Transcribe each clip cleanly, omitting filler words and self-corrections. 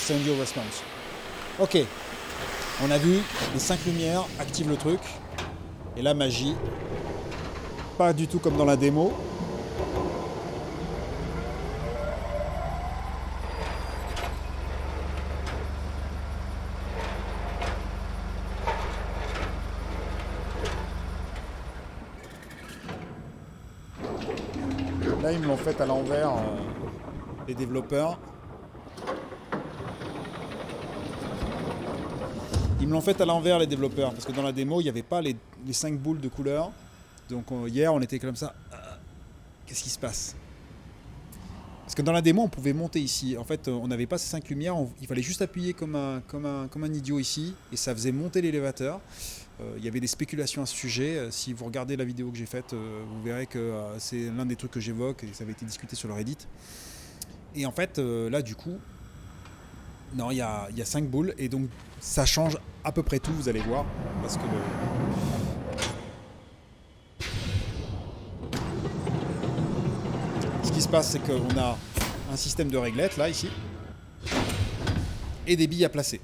Send your response. Ok, on a vu les 5 lumières, active le truc. Et la magie, pas du tout comme dans la démo. Là, ils me l'ont fait à l'envers, les développeurs. Ils me l'ont fait à l'envers, les développeurs, parce que dans la démo, il n'y avait pas les 5 boules de couleur. Donc hier, on était comme ça. Qu'est-ce qui se passe? Parce que dans la démo, on pouvait monter ici. En fait, on n'avait pas ces 5 lumières. Il fallait juste appuyer comme un idiot ici. Et ça faisait monter l'élévateur. Il y avait des spéculations à ce sujet. Si vous regardez la vidéo que j'ai faite, vous verrez que c'est l'un des trucs que j'évoque. Et ça avait été discuté sur le Reddit. Et en fait, là, du coup, non, il y a 5 boules. Et donc, ça change à peu près tout, vous allez voir. Parce que ce qui se passe, c'est qu'on a un système de réglettes, là, ici. Et des billes à placer.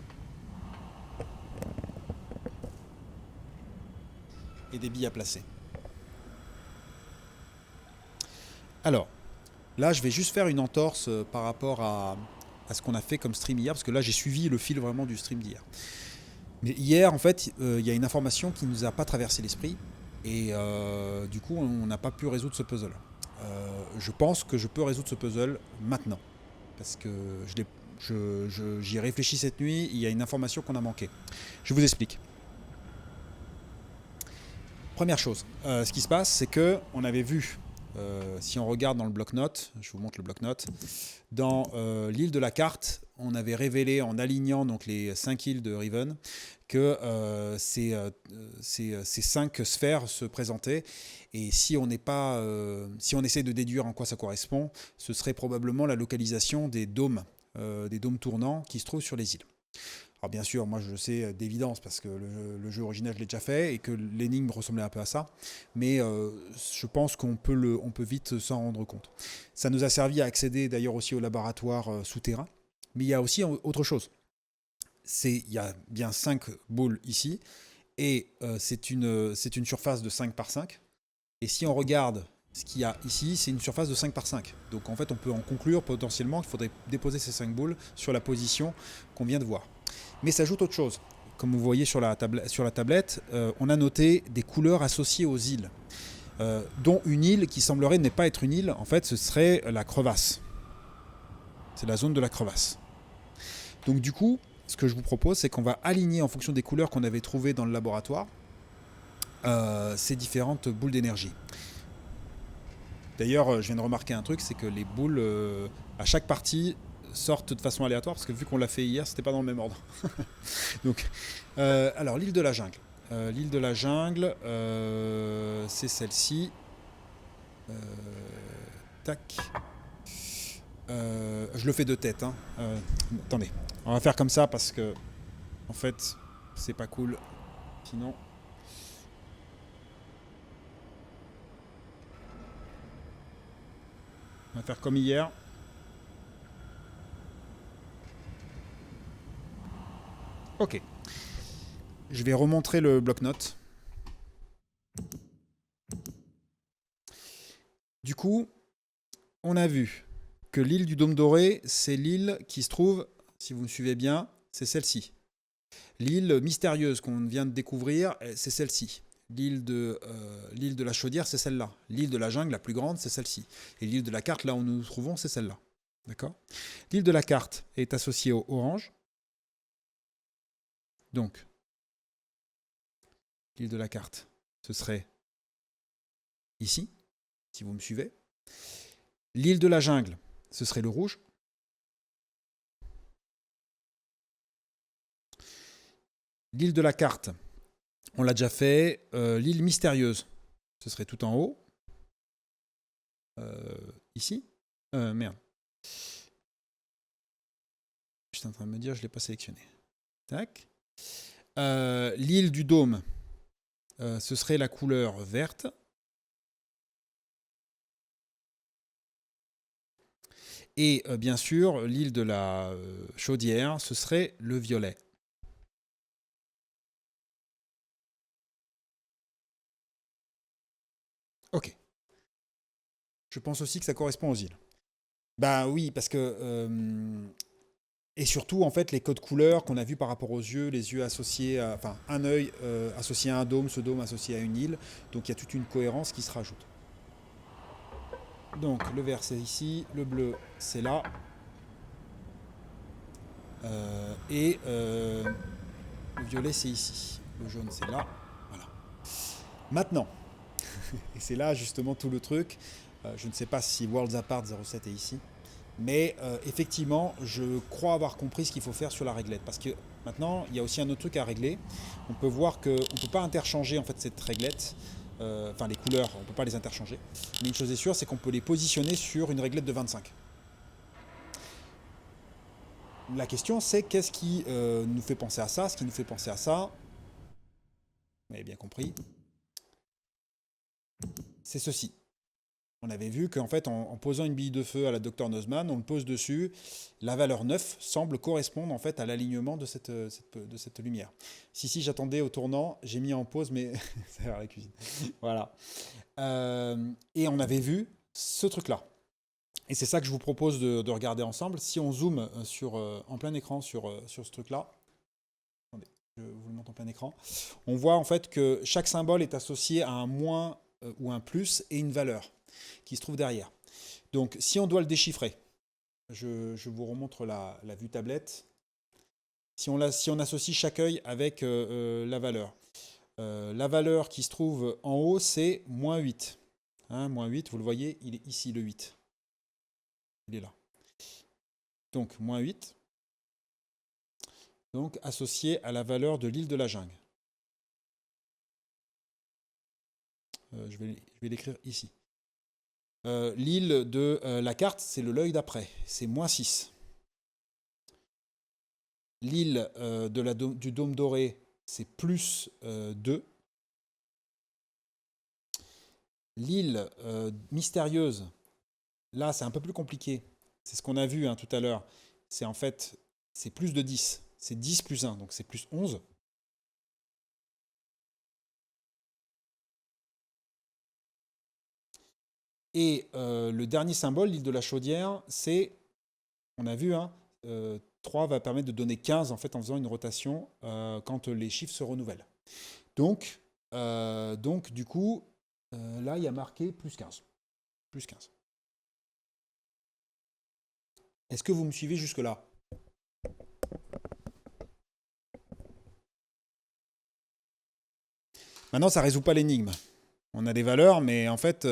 Alors, là, je vais juste faire une entorse par rapport à ce qu'on a fait comme stream hier, parce que là, j'ai suivi le fil vraiment du stream d'hier. Mais hier, en fait, il y a une information qui ne nous a pas traversé l'esprit, et du coup, on n'a pas pu résoudre ce puzzle. Je pense que je peux résoudre ce puzzle maintenant, parce que j'y réfléchis cette nuit, il y a une information qu'on a manquée. Je vous explique. Première chose, ce qui se passe, c'est qu'on avait vu, si on regarde dans le bloc-notes, je vous montre le bloc-notes, dans l'île de la carte, on avait révélé en alignant donc, les 5 îles de Riven que ces 5 sphères se présentaient. Et si on essaie de déduire en quoi ça correspond, ce serait probablement la localisation des dômes tournants qui se trouvent sur les îles. Alors bien sûr, moi je le sais d'évidence parce que le jeu original je l'ai déjà fait et que l'énigme ressemblait un peu à ça, mais je pense qu'on peut vite s'en rendre compte. Ça nous a servi à accéder d'ailleurs aussi au laboratoire souterrain, mais il y a aussi autre chose. Il y a bien 5 boules ici et c'est une surface de 5 par 5. Et si on regarde ce qu'il y a ici, c'est une surface de 5 par 5. Donc en fait, on peut en conclure potentiellement qu'il faudrait déposer ces 5 boules sur la position qu'on vient de voir. Mais ça ajoute autre chose. Comme vous voyez sur la tablette, on a noté des couleurs associées aux îles, dont une île qui semblerait ne pas être une île. En fait, ce serait la crevasse. C'est la zone de la crevasse. Donc du coup, ce que je vous propose, c'est qu'on va aligner en fonction des couleurs qu'on avait trouvées dans le laboratoire ces différentes boules d'énergie. D'ailleurs, je viens de remarquer un truc, c'est que les boules, à chaque partie, sortent de façon aléatoire, parce que vu qu'on l'a fait hier, c'était pas dans le même ordre. Donc, alors, l'île de la jungle. L'île de la jungle, c'est celle-ci. Tac. Je le fais de tête. Hein. Attendez, on va faire comme ça, parce que, en fait, c'est pas cool. Sinon... On va faire comme hier. Ok. Je vais remontrer le bloc-notes. Du coup, on a vu que l'île du Dôme Doré, c'est l'île qui se trouve, si vous me suivez bien, c'est celle-ci. L'île mystérieuse qu'on vient de découvrir, c'est celle-ci. L'île de la Chaudière, c'est celle-là. L'île de la jungle, la plus grande, c'est celle-ci. Et l'île de la carte, là où nous nous trouvons, c'est celle-là. D'accord ? L'île de la carte est associée au orange. Donc, l'île de la carte, ce serait ici, si vous me suivez. L'île de la jungle, ce serait le rouge. L'île de la carte, on l'a déjà fait. L'île mystérieuse, ce serait tout en haut. Ici. Merde. Je suis en train de me dire, je ne l'ai pas sélectionné. Tac. L'île du dôme, ce serait la couleur verte. Et bien sûr, l'île de la chaudière, ce serait le violet. Ok. Je pense aussi que ça correspond aux îles. Bah oui, parce que et surtout, en fait, les codes couleurs qu'on a vus par rapport aux yeux, les yeux associés à. Enfin, un œil associé à un dôme, ce dôme associé à une île. Donc il y a toute une cohérence qui se rajoute. Donc le vert c'est ici, le bleu c'est là. Et le violet c'est ici. Le jaune c'est là. Voilà. Maintenant, et c'est là justement tout le truc. Je ne sais pas si Worlds Apart 07 est ici. Mais effectivement, je crois avoir compris ce qu'il faut faire sur la réglette. Parce que maintenant, il y a aussi un autre truc à régler. On peut voir qu'on ne peut pas interchanger en fait cette réglette. Enfin, les couleurs, on ne peut pas les interchanger. Mais une chose est sûre, c'est qu'on peut les positionner sur une réglette de 25. La question, c'est qu'est-ce qui nous fait penser à ça? Ce qui nous fait penser à ça, vous avez bien compris, c'est ceci. On avait vu qu'en fait, en posant une bille de feu à la Dr Nozman, on le pose dessus, la valeur 9 semble correspondre en fait à l'alignement de cette lumière. Si, j'attendais au tournant, j'ai mis en pause, mais c'est vers la cuisine. Voilà. Et on avait vu ce truc-là. Et c'est ça que je vous propose de regarder ensemble. Si on zoome en plein écran sur ce truc-là, attendez, je vous le montre en plein écran, on voit en fait que chaque symbole est associé à un moins ou un plus et une valeur qui se trouve derrière. Donc si on doit le déchiffrer, je vous remontre la vue tablette. Si on associe chaque œil avec la valeur qui se trouve en haut, c'est moins 8. Hein, moins 8, vous le voyez, il est ici le 8. Il est là. Donc moins 8. Donc associé à la valeur de l'île de la jungle. Je vais l'écrire ici. L'île de la carte, c'est l'œil d'après, c'est moins 6. L'île du dôme doré, c'est plus 2. L'île mystérieuse, là c'est un peu plus compliqué. C'est ce qu'on a vu tout à l'heure. C'est en fait, c'est plus de 10. C'est 10 plus 1, donc c'est plus 11. Et le dernier symbole, l'île de la chaudière, c'est, on a vu, 3 va permettre de donner 15 en fait en faisant une rotation quand les chiffres se renouvellent. Donc du coup, là il y a marqué plus 15. Plus 15. Est-ce que vous me suivez jusque-là? Maintenant, ça ne résout pas l'énigme. On a des valeurs, mais en fait,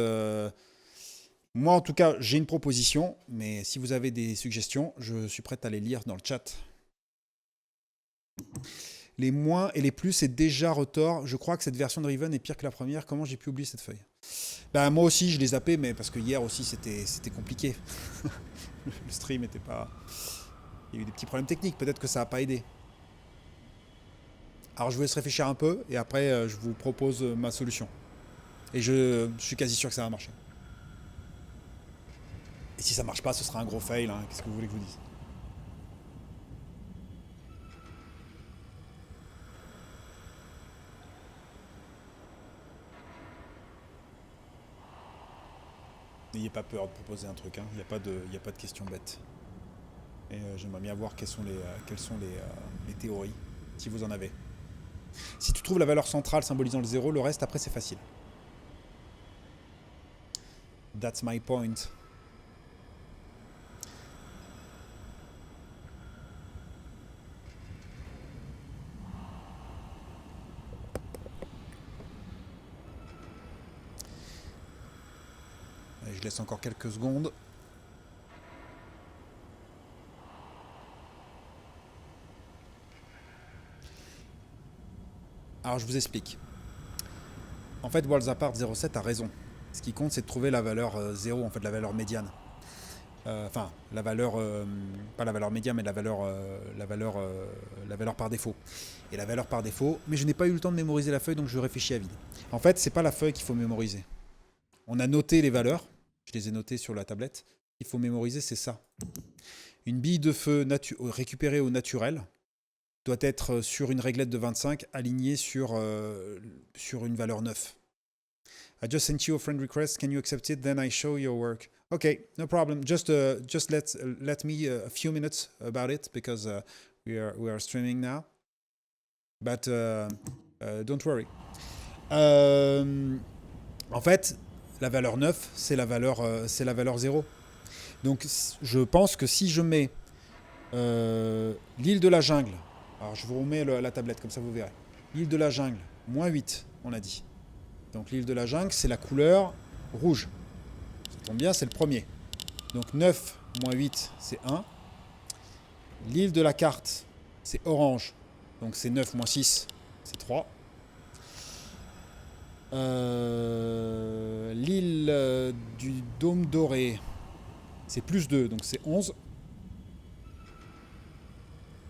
moi en tout cas, j'ai une proposition, mais si vous avez des suggestions, je suis prêt à les lire dans le chat. Les moins et les plus, c'est déjà retort. Je crois que cette version de Riven est pire que la première. Comment j'ai pu oublier cette feuille? Bah moi aussi, je l'ai zappé, mais parce que hier aussi, c'était compliqué. Le stream n'était pas... Il y a eu des petits problèmes techniques, peut-être que ça n'a pas aidé. Alors je vous laisse réfléchir un peu, et après, je vous propose ma solution. Et je suis quasi sûr que ça va marcher. Et si ça marche pas, ce sera un gros fail. Qu'est-ce que vous voulez que je vous dise? N'ayez pas peur de proposer un truc. Il n'y a pas de questions bêtes. Et j'aimerais bien voir quelles sont les théories, si vous en avez. Si tu trouves la valeur centrale symbolisant le 0, le reste, après, c'est facile. That's my point. Allez, je laisse encore quelques secondes. Alors, je vous explique. En fait, Worlds Apart 07 a raison. Ce qui compte, c'est de trouver la valeur 0, en fait, la valeur médiane. Enfin, la valeur, pas la valeur médiane, mais la valeur par défaut. Et la valeur par défaut, mais je n'ai pas eu le temps de mémoriser la feuille, donc je réfléchis à vide. En fait, c'est pas la feuille qu'il faut mémoriser. On a noté les valeurs, je les ai notées sur la tablette, qu'il faut mémoriser, c'est ça. Une bille de feu récupérée au naturel doit être sur une réglette de 25 alignée sur une valeur 9. I just sent you a friend request. Can you accept it? Then I show your work. Okay, no problem. Just let me a few minutes about it because we are streaming now. But don't worry. En fait, la valeur 9, c'est la valeur 0. Donc, je pense que si je mets l'île de la jungle, alors je vous remets la tablette, comme ça vous verrez. L'île de la jungle, moins 8, on a dit. Donc l'île de la jungle, c'est la couleur rouge. Ça tombe bien, c'est le premier. Donc 9 moins 8, c'est 1. L'île de la carte, c'est orange. Donc c'est 9 moins 6, c'est 3. L'île du dôme doré, c'est plus 2, donc c'est 11.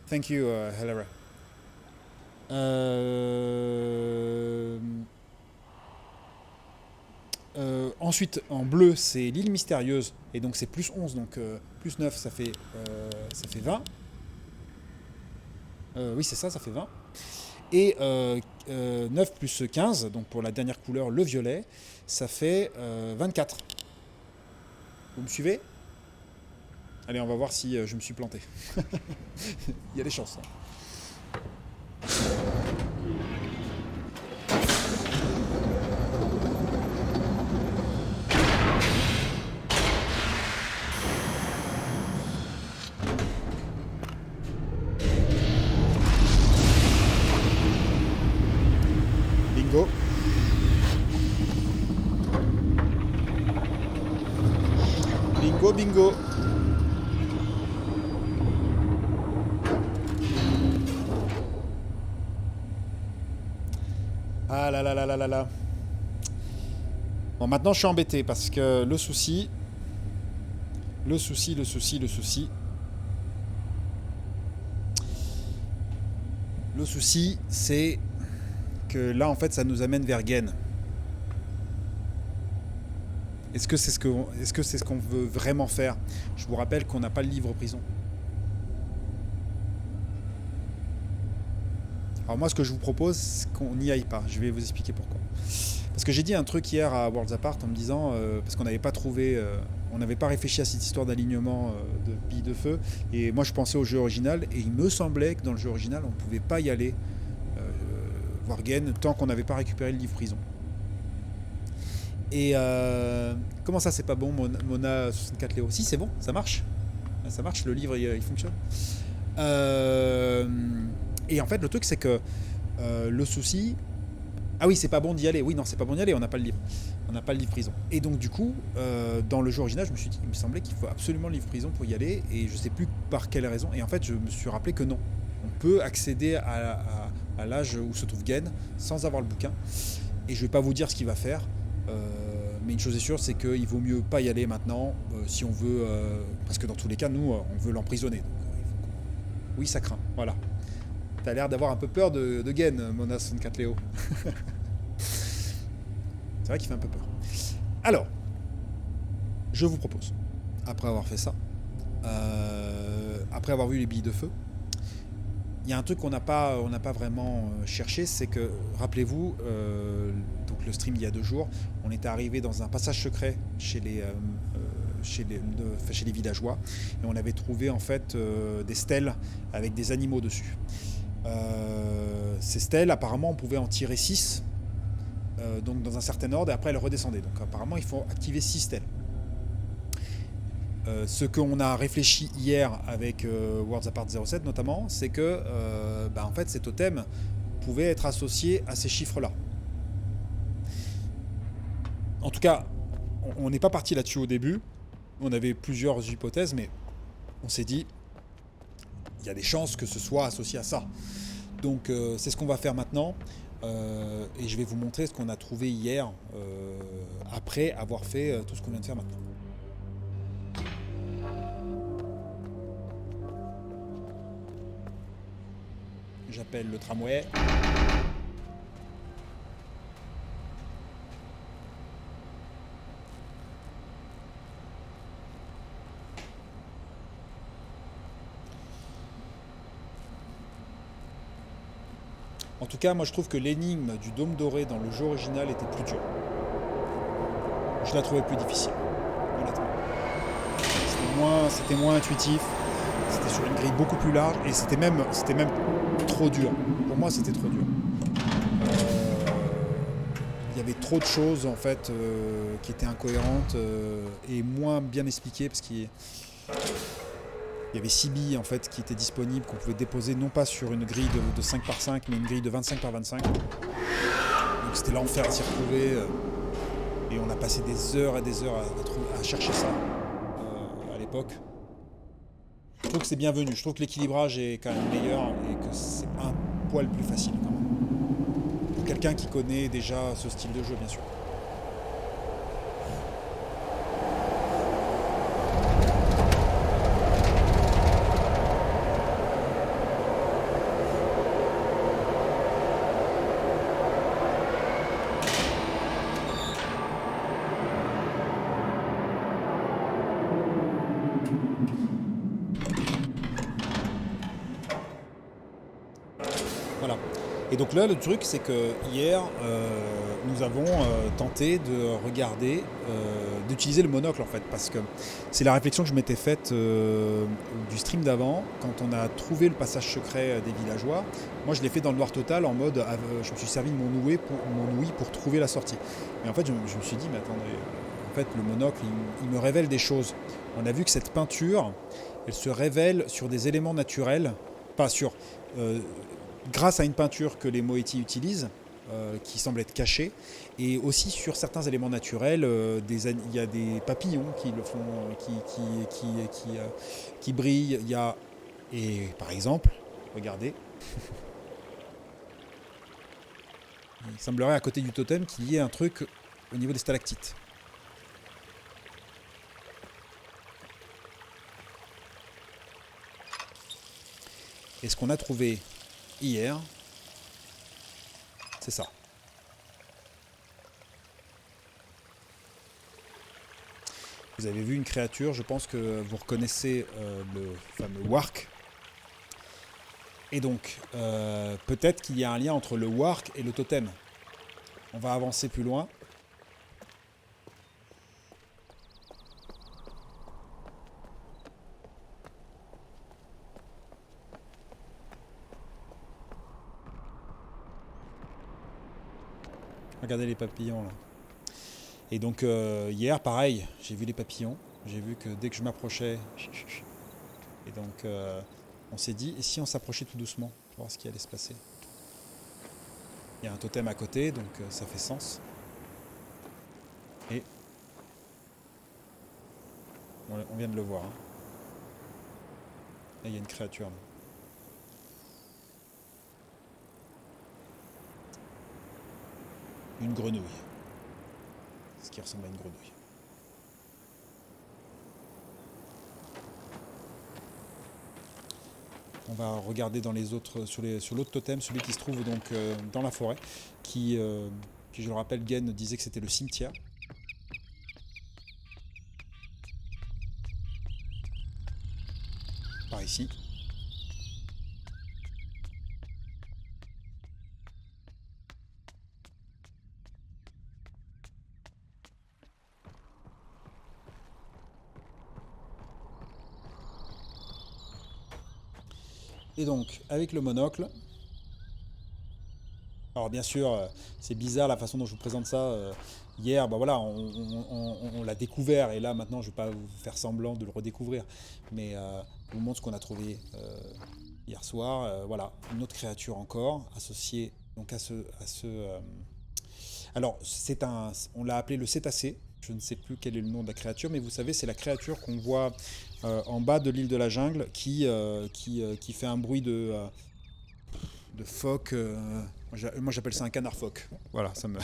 Thank you, Helera. Ensuite, en bleu, c'est l'île mystérieuse. Et donc, c'est plus 11. Donc, plus 9, ça fait 20. Oui, c'est ça, ça fait 20. Et 9 plus 15, donc pour la dernière couleur, le violet, ça fait 24. Vous me suivez? Allez, on va voir si je me suis planté. Il y a des chances. Hein. Bingo. Bingo, bingo. Ah là là là là là là. Bon, maintenant je suis embêté parce que le souci, c'est que là en fait ça nous amène vers Gaine. Est-ce que c'est ce qu'on veut vraiment faire? Je vous rappelle qu'on n'a pas le livre prison. Alors moi, ce que je vous propose, c'est qu'on n'y aille pas. Je vais vous expliquer pourquoi. Parce que j'ai dit un truc hier à Worlds Apart en me disant, parce qu'on n'avait pas trouvé, on n'avait pas réfléchi à cette histoire d'alignement de billes de feu. Et moi, je pensais au jeu original, et il me semblait que dans le jeu original, on ne pouvait pas y aller voir Gaine tant qu'on n'avait pas récupéré le livre prison. Et comment ça, c'est pas bon, Mona 64 Léo? Si, c'est bon, ça marche. Ça marche, le livre, il fonctionne. Et en fait, le truc, c'est que le souci... Ah oui, c'est pas bon d'y aller. Oui, non, c'est pas bon d'y aller, on n'a pas le livre. On n'a pas le livre prison. Et donc, du coup, dans le jeu original, je me suis dit, il me semblait qu'il faut absolument le livre prison pour y aller, et je sais plus par quelle raison. Et en fait, je me suis rappelé que non. On peut accéder à l'âge où se trouve Gaine sans avoir le bouquin. Et je vais pas vous dire ce qu'il va faire. Mais une chose est sûre, c'est qu'il vaut mieux pas y aller maintenant si on veut... parce que dans tous les cas, nous, on veut l'emprisonner. Oui, ça craint. Voilà. T'as l'air d'avoir un peu peur de Gaine, Mona 64 Léo. C'est vrai qu'il fait un peu peur. Alors, je vous propose, après avoir fait ça, après avoir vu les billes de feu, il y a un truc qu'on n'a pas vraiment cherché, c'est que, rappelez-vous, donc le stream il y a 2 jours, on était arrivé dans un passage secret chez les villageois, et on avait trouvé en fait des stèles avec des animaux dessus. Ces stèles, apparemment, on pouvait en tirer 6, donc dans un certain ordre, et après elles redescendaient. Donc apparemment, il faut activer 6 stèles. Ce qu'on a réfléchi hier avec Worlds Apart 07 notamment, c'est que en fait, ces totems pouvaient être associés à ces chiffres-là. En tout cas, on n'est pas parti là-dessus au début. On avait plusieurs hypothèses, mais on s'est dit, il y a des chances que ce soit associé à ça. Donc c'est ce qu'on va faire maintenant. Et je vais vous montrer ce qu'on a trouvé hier, après avoir fait tout ce qu'on vient de faire maintenant. J'appelle le tramway. En tout cas, moi je trouve que l'énigme du dôme doré dans le jeu original était plus dure. Je la trouvais plus difficile, honnêtement. C'était moins intuitif, c'était sur une grille beaucoup plus large et c'était même trop dur. Pour moi, c'était trop dur. Il y avait trop de choses en fait qui étaient incohérentes et moins bien expliquées parce qu'il y avait 6 billes en fait qui étaient disponibles qu'on pouvait déposer non pas sur une grille de 5 par 5 mais une grille de 25 par 25. Donc c'était l'enfer à s'y retrouver et on a passé des heures et des heures à chercher ça à l'époque. Je trouve que c'est bienvenu, je trouve que l'équilibrage est quand même meilleur et que c'est un poil plus facile quand même. Pour quelqu'un qui connaît déjà ce style de jeu bien sûr. Voilà. Et donc là, le truc, c'est que hier, nous avons tenté de regarder, d'utiliser le monocle en fait, parce que c'est la réflexion que je m'étais faite du stream d'avant, quand on a trouvé le passage secret des villageois. Moi, je l'ai fait dans le noir total, en mode, je me suis servi de mon ouïe pour trouver la sortie. Mais en fait, je me suis dit, mais attendez, en fait, le monocle, il me révèle des choses. On a vu que cette peinture, elle se révèle sur des éléments naturels, pas sur grâce à une peinture que les Moetti utilisent, qui semble être cachée, et aussi sur certains éléments naturels, il y a des papillons qui le font, qui brillent. Et par exemple, regardez, il semblerait à côté du totem qu'il y ait un truc au niveau des stalactites. Et ce qu'on a trouvé hier, c'est ça. Vous avez vu une créature, je pense que vous reconnaissez le fameux Wark. Et donc, peut-être qu'il y a un lien entre le Wark et le totem. On va avancer plus loin. Regardez les papillons là. Et donc hier, pareil, j'ai vu les papillons. J'ai vu que dès que je m'approchais, et donc on s'est dit, et si on s'approchait tout doucement pour voir ce qui allait se passer. Il y a un totem à côté, donc ça fait sens. Et on vient de le voir. Hein. Là, il y a une créature. Là. Une grenouille. Ce qui ressemble à une grenouille. On va regarder dans les autres, sur l'autre totem, celui qui se trouve donc dans la forêt, qui je le rappelle, Gen disait que c'était le cimetière. Par ici. Et donc, avec le monocle, alors bien sûr, c'est bizarre la façon dont je vous présente ça. Hier, bah voilà, on l'a découvert et là maintenant je ne vais pas vous faire semblant de le redécouvrir, mais je vous montre ce qu'on a trouvé hier soir. Voilà, une autre créature encore associée donc alors on l'a appelé le cétacé. Je ne sais plus quel est le nom de la créature, mais vous savez, c'est la créature qu'on voit en bas de l'île de la jungle qui fait un bruit de phoque. Moi j'appelle ça un canard phoque. Voilà, ça me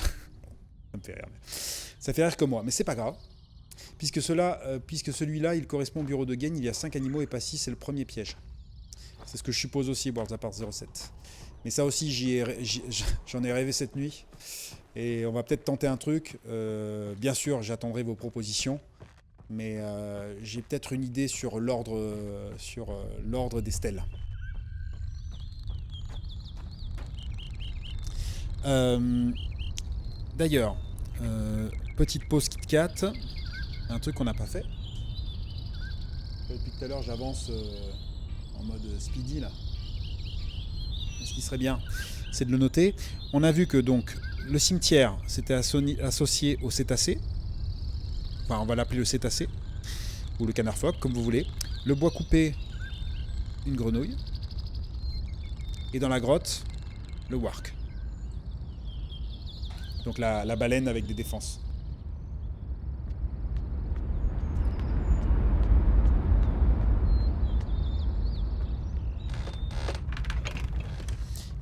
fait rire. Ça fait rire que moi, mais c'est pas grave. Puisque celui-là, il correspond au bureau de Gain, il y a 5 animaux et pas 6, c'est le premier piège. C'est ce que je suppose aussi, Worlds Apart 07. Mais ça aussi, j'en ai rêvé cette nuit. Et on va peut-être tenter un truc. Bien sûr, j'attendrai vos propositions. Mais j'ai peut-être une idée sur l'ordre des stèles. Euh, D'ailleurs, petite pause Kit Kat. Un truc qu'on n'a pas fait. Depuis tout à l'heure, j'avance en mode speedy là. Ce qui serait bien, c'est de le noter. On a vu que donc le cimetière c'était associé au cétacé. Enfin, on va l'appeler le cétacé ou le canard phoque, comme vous voulez. Le bois coupé, une grenouille. Et dans la grotte, le wark. Donc la baleine avec des défenses.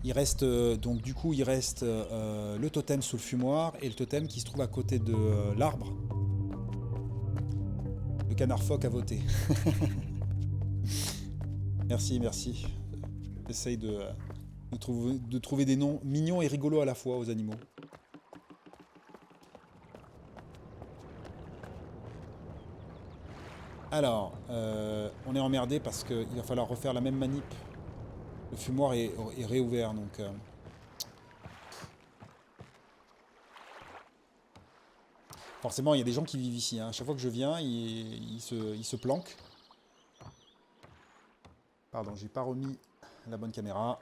Il reste donc du coup il reste le totem sous le fumoir et le totem qui se trouve à côté de l'arbre. Le canard phoque a voté. Merci, merci. J'essaye de trouver des noms mignons et rigolos à la fois aux animaux. Alors, on est emmerdé parce qu'il va falloir refaire la même manip. Le fumoir est réouvert, donc... Forcément, il y a des gens qui vivent ici. Hein. À chaque fois que je viens, ils se planquent. Pardon, j'ai pas remis la bonne caméra.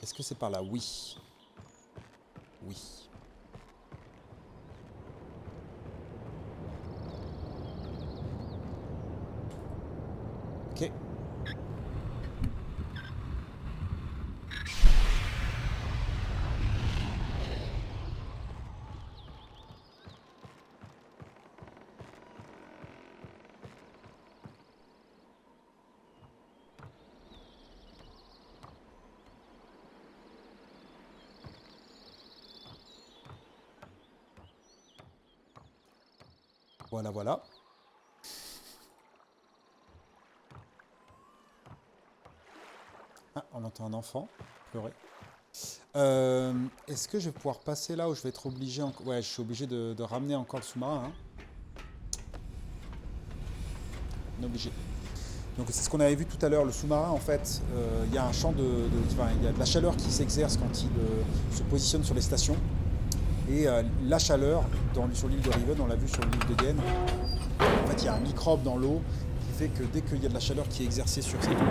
Est-ce que c'est par là? Oui. Oui. Ok. Voilà, voilà. Ah, on entend un enfant pleurer. Est-ce que je vais pouvoir passer là où je vais être obligé... Ouais, je suis obligé de ramener encore le sous-marin. Hein. On est obligé. Donc c'est ce qu'on avait vu tout à l'heure, le sous-marin en fait, il y a un champ enfin, il y a de la chaleur qui s'exerce quand il se positionne sur les stations. Et la chaleur sur l'île de Riven, on l'a vu sur l'île de Gaine, en fait il y a un microbe dans l'eau qui fait que dès qu'il y a de la chaleur qui est exercée sur cette eau,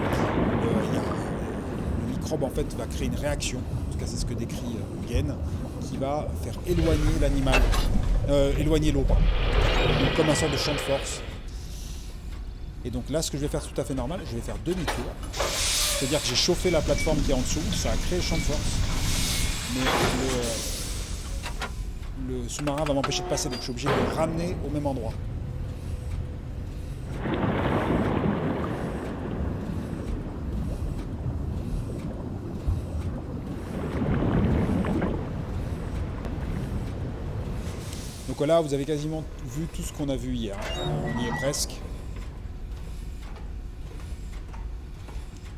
le microbe en fait va créer une réaction, en tout cas c'est ce que décrit Gaine, qui va faire éloigner l'animal, éloigner l'eau, donc comme un sort de champ de force. Et donc là, ce que je vais faire, c'est tout à fait normal, je vais faire demi-tour. C'est-à-dire que j'ai chauffé la plateforme qui est en dessous, ça a créé le champ de force. Mais le sous-marin va m'empêcher de passer, donc je suis obligé de le ramener au même endroit. Donc là, vous avez quasiment vu tout ce qu'on a vu hier. On y est presque.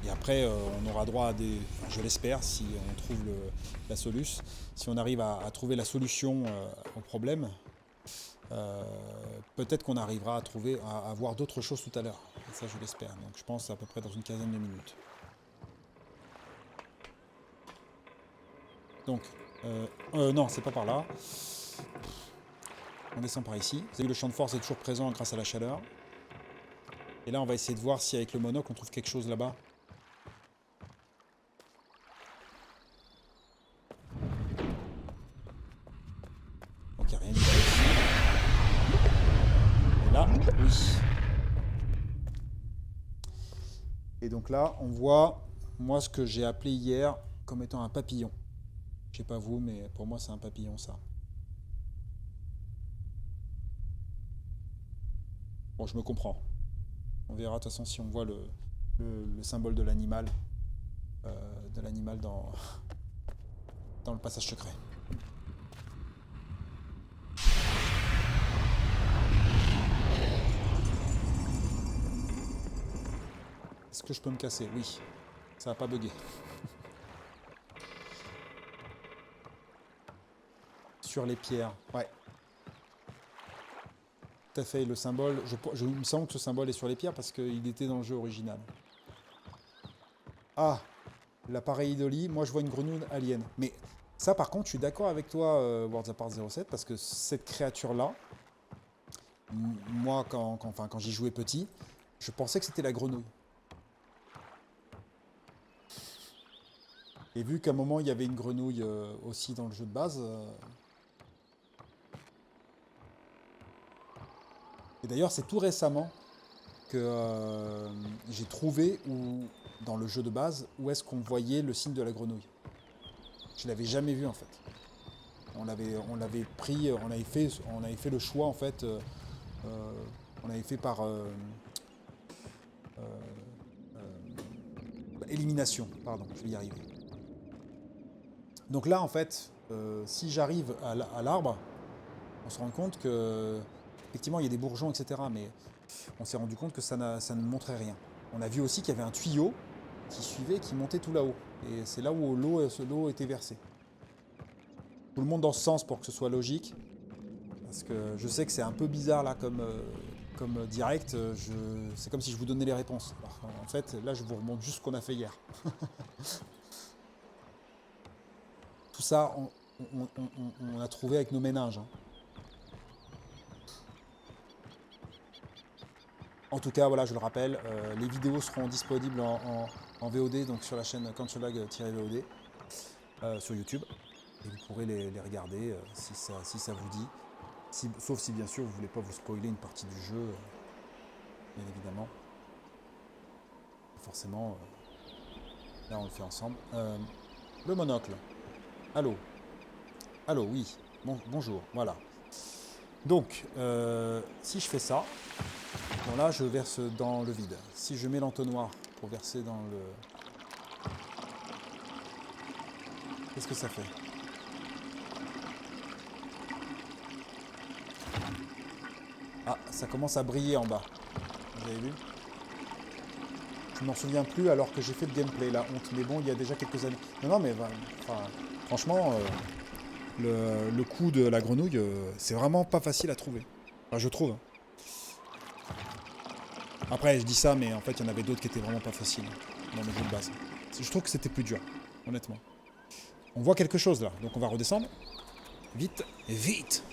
Et après, on aura droit à des... Enfin, je l'espère, si on trouve la solution. Si on arrive à trouver la solution au problème, peut-être qu'on arrivera à voir d'autres choses tout à l'heure. Et ça, je l'espère. Donc je pense à peu près dans une quinzaine de minutes. Donc, non, c'est pas par là. On descend par ici. Vous avez vu, le champ de force est toujours présent grâce à la chaleur. Et là, on va essayer de voir si avec le monocle, on trouve quelque chose là-bas. Donc, il n'y a rien du tout ici. Et là, oui. Et donc là, on voit, moi, ce que j'ai appelé hier comme étant un papillon. Je sais pas vous, mais pour moi, c'est un papillon, ça. Bon, je me comprends. On verra de toute façon si on voit le symbole de l'animal dans le passage secret. Est-ce que je peux me casser? Oui. Ça va pas bugger. Sur les pierres, ouais. tout à fait, le symbole, il me semble que ce symbole est sur les pierres parce qu'il était dans le jeu original. Ah, l'appareil Idoli, moi je vois une grenouille alien. Mais ça par contre, je suis d'accord avec toi, Worlds Apart 07, parce que cette créature-là, moi quand j'y jouais petit, je pensais que c'était la grenouille. Et vu qu'à un moment il y avait une grenouille aussi dans le jeu de base. Et d'ailleurs, c'est tout récemment que j'ai trouvé dans le jeu de base où est-ce qu'on voyait le signe de la grenouille. Je l'avais jamais vu en fait. On l'avait pris, on avait fait le choix en fait. On avait fait par élimination. Pardon, je vais y arriver. Donc là en fait, si j'arrive à l'arbre, on se rend compte que effectivement il y a des bourgeons, etc. Mais on s'est rendu compte que ça ne montrait rien. On a vu aussi qu'il y avait un tuyau qui suivait, qui montait tout là-haut. Et c'est là où l'eau était versée. Tout le monde dans ce sens pour que ce soit logique. Parce que je sais que c'est un peu bizarre là comme direct. C'est comme si je vous donnais les réponses. Alors, en fait, là je vous remonte juste ce qu'on a fait hier. Tout ça, on a trouvé avec nos méninges. Hein. En tout cas, voilà, je le rappelle, les vidéos seront disponibles en VOD, donc sur la chaîne Cancelag-VOD, sur YouTube. Et vous pourrez les regarder si ça vous dit. Sauf si bien sûr vous ne voulez pas vous spoiler une partie du jeu, bien évidemment. Forcément, là on le fait ensemble. Le monocle. Allô. Allô, oui. Bonjour, voilà. Donc, si je fais ça, bon là je verse dans le vide. Si je mets l'entonnoir pour verser dans le... Qu'est-ce que ça fait? Ah, ça commence à briller en bas. Vous avez vu? Je m'en souviens plus alors que j'ai fait le gameplay, la honte. Mais bon, il y a déjà quelques années. Non, mais enfin, franchement, le coup de la grenouille, c'est vraiment pas facile à trouver. Enfin, je trouve. Après, je dis ça, mais en fait, il y en avait d'autres qui étaient vraiment pas faciles dans le jeu de base. Je trouve que c'était plus dur, honnêtement. On voit quelque chose là, donc on va redescendre. Vite, vite!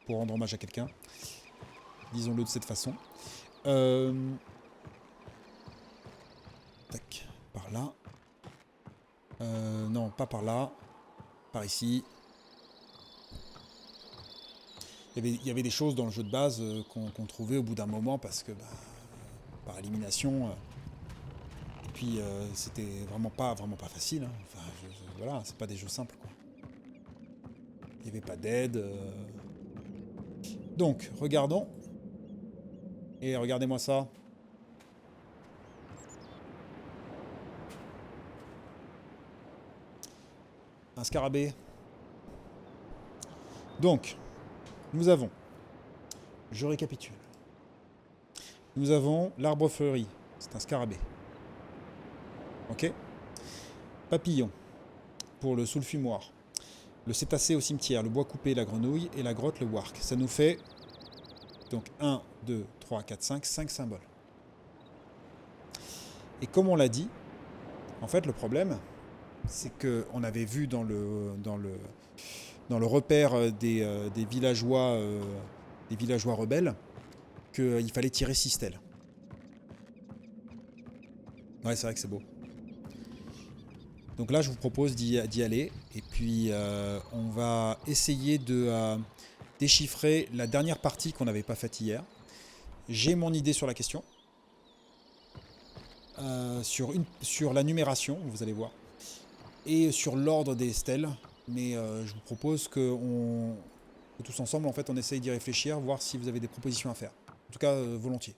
Pour rendre hommage à quelqu'un. Disons-le de cette façon. Tac, par là. Non, pas par là. Par ici. Il y avait des choses dans le jeu de base qu'on trouvait au bout d'un moment parce que par élimination. Et puis c'était vraiment pas facile. Hein. Enfin, voilà, c'est pas des jeux simples quoi. Il n'y avait pas d'aide. Donc, regardons. Et regardez-moi ça. Un scarabée. Donc, nous avons, je récapitule. Nous avons l'arbre fleuri. C'est un scarabée. Ok. Papillon. Pour le soulfumoir. Le cétacé au cimetière. Le bois coupé, la grenouille. Et la grotte, le wark. Ça nous fait donc 1, 2, 3, 4, 5 symboles. Et comme on l'a dit, en fait, le problème, c'est qu'on avait vu dans le repère des villageois rebelles qu'il fallait tirer 6 stèles. Ouais, c'est vrai que c'est beau. Donc là, je vous propose d'y aller. Et puis, on va essayer de déchiffrer la dernière partie qu'on n'avait pas faite hier. J'ai mon idée sur la question. Sur la numération, vous allez voir. Et sur l'ordre des stèles. Mais je vous propose que tous ensemble, en fait, on essaye d'y réfléchir, voir si vous avez des propositions à faire. En tout cas, volontiers.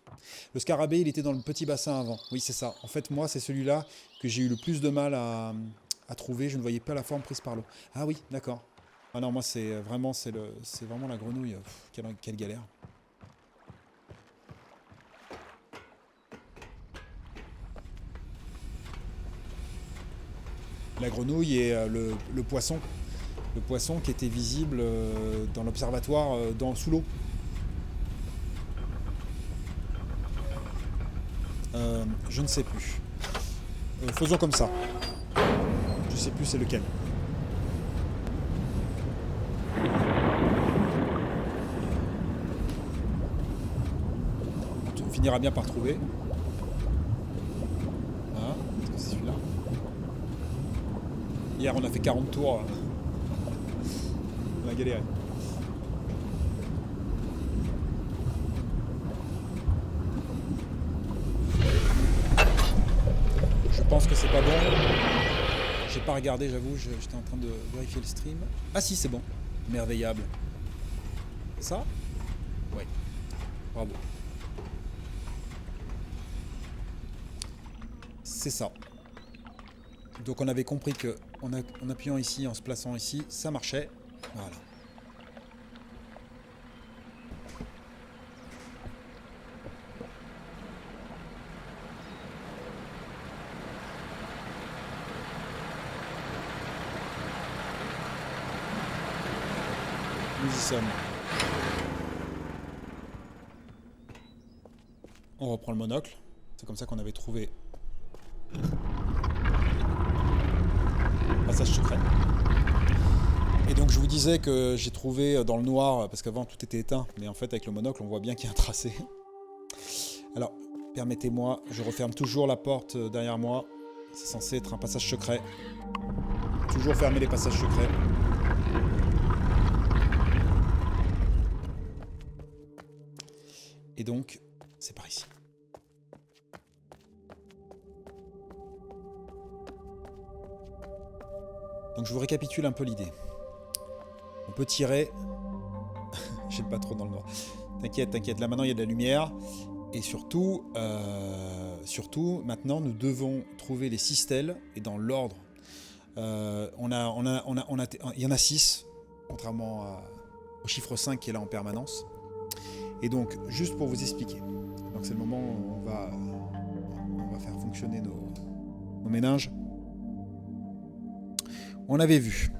Le scarabée, il était dans le petit bassin avant. Oui, c'est ça. En fait, moi, c'est celui-là que j'ai eu le plus de mal à trouver. Je ne voyais pas la forme prise par l'eau. Ah oui, d'accord. Ah non, moi, c'est vraiment la grenouille. Quelle galère. La grenouille et le poisson. Le poisson qui était visible dans l'observatoire sous l'eau. Je ne sais plus. Faisons comme ça. Je sais plus c'est lequel. On finira bien par trouver. Hein, est-ce que c'est celui-là? Hier on a fait 40 tours. On a galéré. Je pense que c'est pas bon. J'ai pas regardé, j'avoue, j'étais en train de vérifier le stream. Ah si, c'est bon. Merveillable. Ça? Ouais. Bravo. C'est ça. Donc on avait compris que en appuyant ici, en se plaçant ici, ça marchait. Voilà. Nous y sommes. On reprend le monocle. C'est comme ça qu'on avait trouvé passage secret. Et donc je vous disais que j'ai trouvé dans le noir, parce qu'avant tout était éteint, mais en fait avec le monocle on voit bien qu'il y a un tracé. Alors permettez-moi, je referme toujours la porte derrière moi. C'est censé être un passage secret. Toujours fermer les passages secrets. Et donc, c'est par ici. Donc je vous récapitule un peu l'idée. On peut tirer... J'aime pas trop dans le noir. T'inquiète, t'inquiète. Là maintenant il y a de la lumière. Et surtout, maintenant nous devons trouver les 6 stèles et dans l'ordre. Il y en a 6, contrairement au chiffre 5 qui est là en permanence. Et donc, juste pour vous expliquer, donc c'est le moment où on va faire fonctionner nos méninges. On avait vu.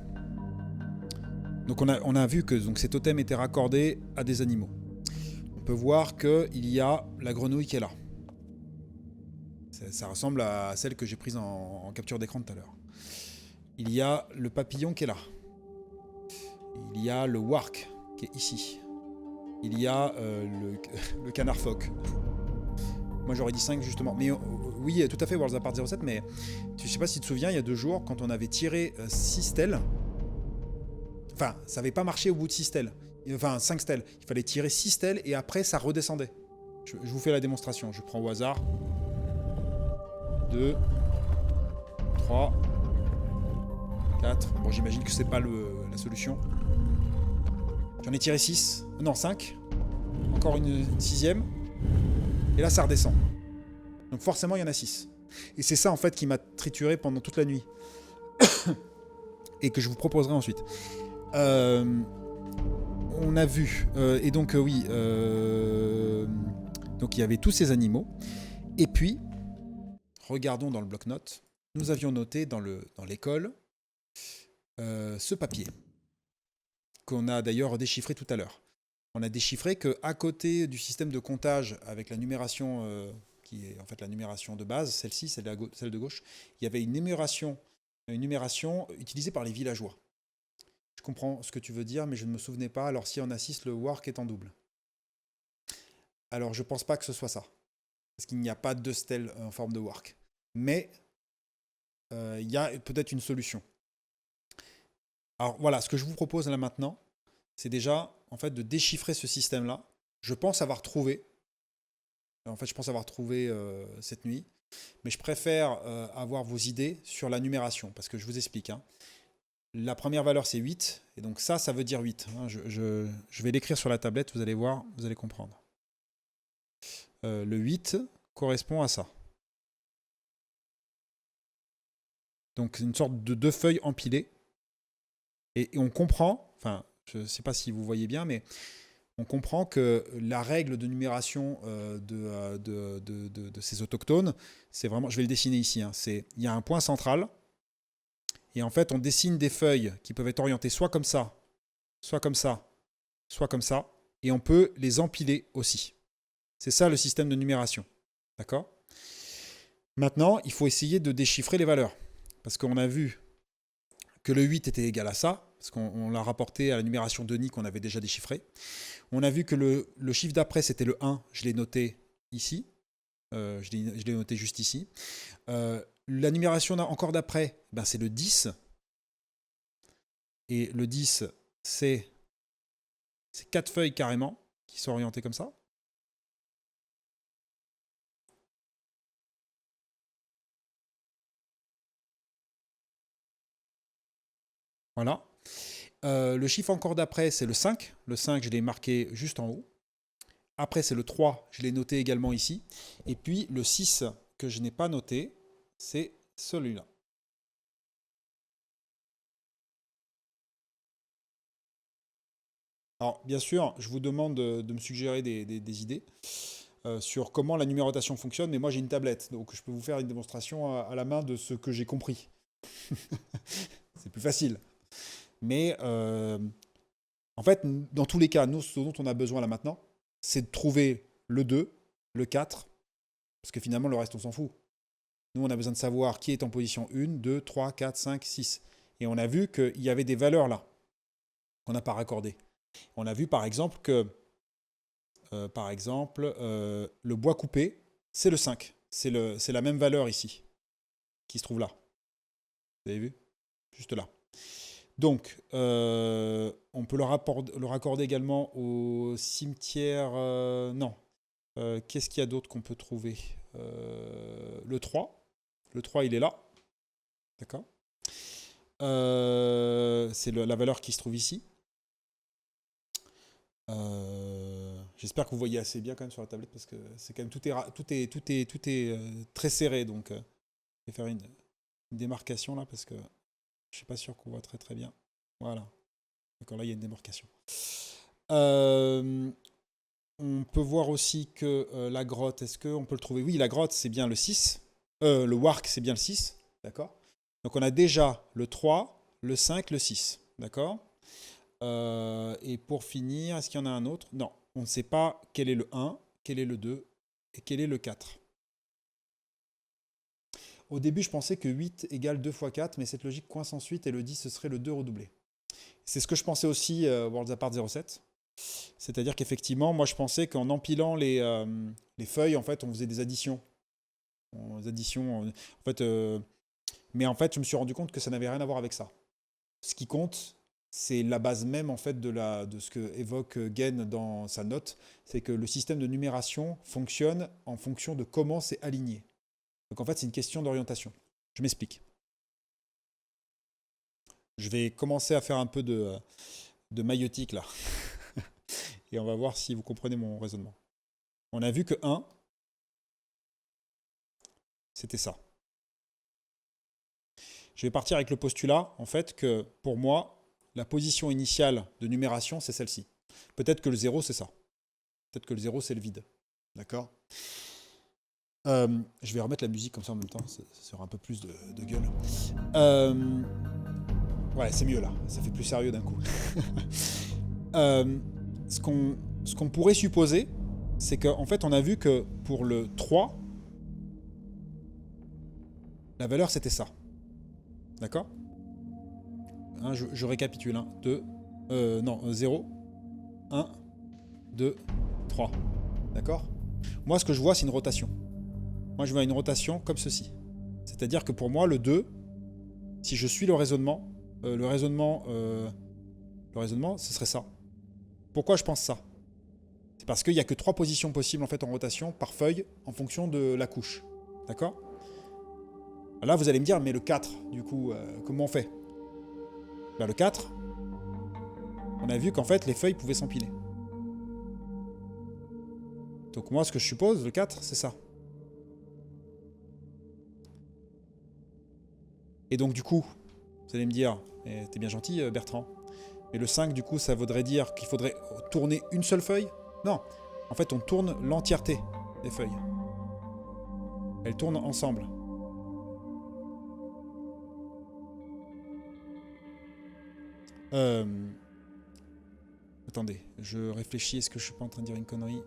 Donc on a vu que donc, ces totems étaient raccordés à des animaux. On peut voir qu'il y a la grenouille qui est là. Ça ressemble à celle que j'ai prise en capture d'écran tout à l'heure. Il y a le papillon qui est là. Il y a le wark qui est ici. Il y a le canard phoque. Moi j'aurais dit 5 justement. Mais oui, tout à fait, Worlds Apart 07, mais je sais pas si tu te souviens, il y a 2 jours, quand on avait tiré 6 stèles, enfin, ça n'avait pas marché au bout de 6 stèles. Enfin, 5 stèles. Il fallait tirer 6 stèles et après ça redescendait. Je vous fais la démonstration. Je prends au hasard. 2, 3, 4. Bon, j'imagine que c'est pas la solution. J'en ai tiré 6. Non, 5. Encore une 6e. Et là, ça redescend. Donc forcément, il y en a 6. Et c'est ça, en fait, qui m'a trituré pendant toute la nuit. Et que je vous proposerai ensuite. On a vu. Et donc, oui. Donc, il y avait tous ces animaux. Et puis, regardons dans le bloc-notes. Nous avions noté dans l'école ce papier. Qu'on a d'ailleurs déchiffré tout à l'heure. On a déchiffré qu'à côté du système de comptage avec la numération qui est en fait la numération de base, celle-ci, celle de gauche, il y avait une numération utilisée par les villageois. Je comprends ce que tu veux dire, mais je ne me souvenais pas. Alors si on assiste, le wark est en double. Alors je pense pas que ce soit ça. Parce qu'il n'y a pas de stèle en forme de wark. Mais il y a peut-être une solution. Alors voilà, ce que je vous propose là maintenant, c'est déjà en fait de déchiffrer ce système-là. Je pense avoir trouvé. En fait, je pense avoir trouvé cette nuit. Mais je préfère avoir vos idées sur la numération. Parce que je vous explique. Hein. La première valeur, c'est 8. Et donc ça veut dire 8. Hein. Je vais l'écrire sur la tablette, vous allez voir, vous allez comprendre. Le 8 correspond à ça. Donc c'est une sorte de 2 feuilles empilées. Et on comprend, enfin, je ne sais pas si vous voyez bien, mais on comprend que la règle de numération de ces autochtones, c'est vraiment, je vais le dessiner ici, hein, il y a un point central, Et en fait, on dessine des feuilles qui peuvent être orientées soit comme ça, soit comme ça, soit comme ça. Et on peut les empiler aussi. C'est ça le système de numération. D'accord? Maintenant, il faut essayer de déchiffrer les valeurs. Parce qu'on a vu que le 8 était égal à ça, parce qu'on l'a rapporté à la numération de Nid qu'on avait déjà déchiffré. On a vu que le chiffre d'après, c'était le 1, je l'ai noté ici. Je l'ai noté juste ici. La numération encore d'après, ben c'est le 10. Et le 10, c'est 4 feuilles carrément qui sont orientées comme ça. Voilà. Le chiffre encore d'après, c'est le 5. Le 5, je l'ai marqué juste en haut. Après, c'est le 3, je l'ai noté également ici. Et puis, le 6, que je n'ai pas noté, c'est celui-là. Alors, bien sûr, je vous demande de me suggérer des idées sur comment la numérotation fonctionne, mais moi, j'ai une tablette, donc je peux vous faire une démonstration à la main de ce que j'ai compris. C'est plus facile. Mais en fait, dans tous les cas, nous, ce dont on a besoin là maintenant, c'est de trouver le 2, le 4, parce que finalement, le reste, on s'en fout. Nous, on a besoin de savoir qui est en position 1, 2, 3, 4, 5, 6. Et on a vu qu'il y avait des valeurs là, qu'on n'a pas raccordées. On a vu par exemple que le bois coupé, c'est le 5. C'est la même valeur ici, qui se trouve là. Vous avez vu? Juste là. Donc, on peut le raccorder également au cimetière... non. Qu'est-ce qu'il y a d'autre qu'on peut trouver? Le 3. Le 3, il est là. D'accord. C'est la valeur qui se trouve ici. J'espère que vous voyez assez bien quand même sur la tablette parce que c'est quand même tout est très serré, donc je vais faire une démarcation là parce que je suis pas sûr qu'on voit très très bien. Voilà. D'accord, là il y a une démarcation. On peut voir aussi que la grotte, est-ce qu'on peut le trouver? Oui, la grotte c'est bien le 6. Le wark c'est bien le 6. D'accord. Donc on a déjà le 3, le 5, le 6. D'accord. Et pour finir, est-ce qu'il y en a un autre? Non, on ne sait pas quel est le 1, quel est le 2 et quel est le 4. Au début, je pensais que 8 égale 2 fois 4, mais cette logique coince ensuite et le 10, ce serait le 2 redoublé. C'est ce que je pensais aussi Worlds Apart 07. C'est-à-dire qu'effectivement, moi je pensais qu'en empilant les feuilles, en fait, on faisait des additions. Mais en fait, je me suis rendu compte que ça n'avait rien à voir avec ça. Ce qui compte, c'est la base même en fait de ce que évoque Gain dans sa note, c'est que le système de numération fonctionne en fonction de comment c'est aligné. Donc en fait, c'est une question d'orientation. Je m'explique. Je vais commencer à faire un peu de maïotique là. Et on va voir si vous comprenez mon raisonnement. On a vu que 1, c'était ça. Je vais partir avec le postulat, en fait, que pour moi, la position initiale de numération, c'est celle-ci. Peut-être que le 0, c'est ça. Peut-être que le 0, c'est le vide. D'accord. Je vais remettre la musique comme ça en même temps, ça sera un peu plus de gueule. Ouais, c'est mieux là, ça fait plus sérieux d'un coup. Ce qu'on pourrait supposer, c'est qu'en fait, on a vu que pour le 3, la valeur c'était ça. D'accord. Hein, je récapitule. 1, 2, non, 0, 1, 2, 3. D'accord. Moi, ce que je vois, c'est une rotation. Moi, je vois une rotation comme ceci. C'est-à-dire que pour moi, le 2, si je suis le raisonnement, ce serait ça. Pourquoi je pense ça? C'est parce qu'il n'y a que 3 positions possibles en fait en rotation par feuille en fonction de la couche. D'accord? Là, vous allez me dire, mais le 4, du coup, comment on fait? Ben, le 4, on a vu qu'en fait, les feuilles pouvaient s'empiler. Donc moi, ce que je suppose, le 4, c'est ça. Et donc du coup, vous allez me dire, t'es bien gentil Bertrand, mais le 5 du coup ça voudrait dire qu'il faudrait tourner une seule feuille? Non, en fait on tourne l'entièreté des feuilles. Elles tournent ensemble. Euh, Attendez, je réfléchis, est-ce que je suis pas en train de dire une connerie?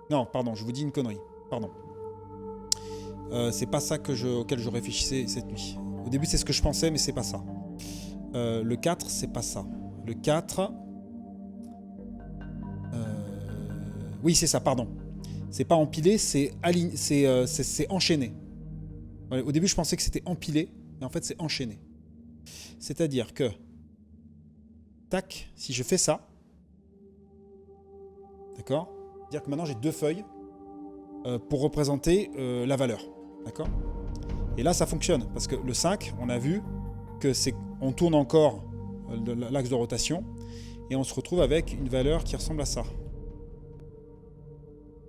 Non, pardon, je vous dis une connerie. Pardon. C'est pas ça auquel je réfléchissais cette nuit. Au début, c'est ce que je pensais, mais c'est pas ça. Le 4, c'est pas ça. Le 4... oui, c'est ça, pardon. C'est pas empilé, c'est enchaîné. Ouais, au début, je pensais que c'était empilé, mais en fait, c'est enchaîné. C'est-à-dire que... Tac, si je fais ça... D'accord? C'est-à-dire que maintenant, j'ai 2 feuilles pour représenter la valeur. D'accord? Et là, ça fonctionne, parce que le 5, on a vu que on tourne encore l'axe de rotation, et on se retrouve avec une valeur qui ressemble à ça.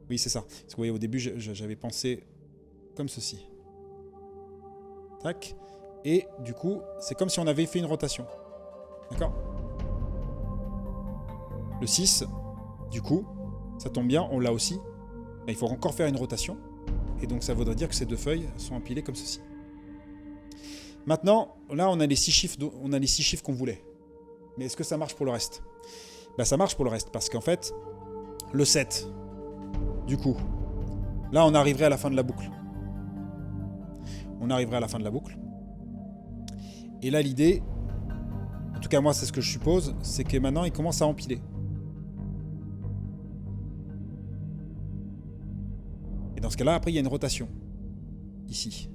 Oui, c'est ça. Parce que vous voyez, au début, j'avais pensé comme ceci. Tac. Et du coup, c'est comme si on avait fait une rotation. D'accord? Le 6, du coup, ça tombe bien, on l'a aussi. Mais il faut encore faire une rotation. Et donc, ça voudrait dire que ces 2 feuilles sont empilées comme ceci. Maintenant, là, on a les 6 chiffres qu'on voulait. Mais est-ce que ça marche pour le reste? Ben, ça marche pour le reste, parce qu'en fait, le 7, du coup, là, on arriverait à la fin de la boucle. On arriverait à la fin de la boucle. Et là, l'idée, en tout cas, moi, c'est ce que je suppose, c'est que maintenant, il commence à empiler. Et dans ce cas-là, après, il y a une rotation. Ici.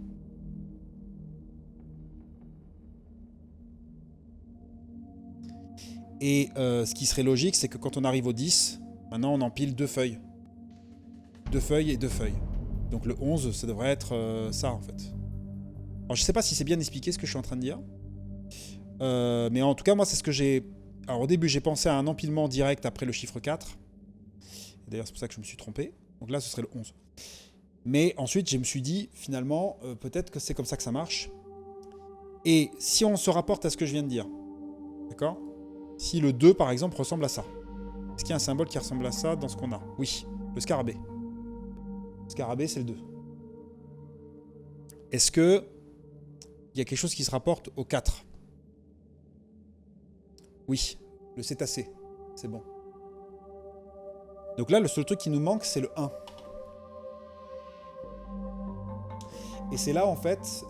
Et ce qui serait logique, c'est que quand on arrive au 10, maintenant, on empile 2 feuilles. 2 feuilles et 2 feuilles. Donc le 11, ça devrait être ça, en fait. Alors, je sais pas si c'est bien expliqué ce que je suis en train de dire. Mais en tout cas, moi, c'est ce que j'ai... Alors, au début, j'ai pensé à un empilement direct après le chiffre 4. D'ailleurs, c'est pour ça que je me suis trompé. Donc là, ce serait le 11. Mais ensuite, je me suis dit, finalement, peut-être que c'est comme ça que ça marche. Et si on se rapporte à ce que je viens de dire, d'accord? Si le 2, par exemple, ressemble à ça. Est-ce qu'il y a un symbole qui ressemble à ça dans ce qu'on a? Oui, le scarabée. Le scarabée, c'est le 2. Est-ce que il y a quelque chose qui se rapporte au 4? Oui, le cétacé. C'est bon. Donc là, le seul truc qui nous manque, c'est le 1. Et c'est là, en fait...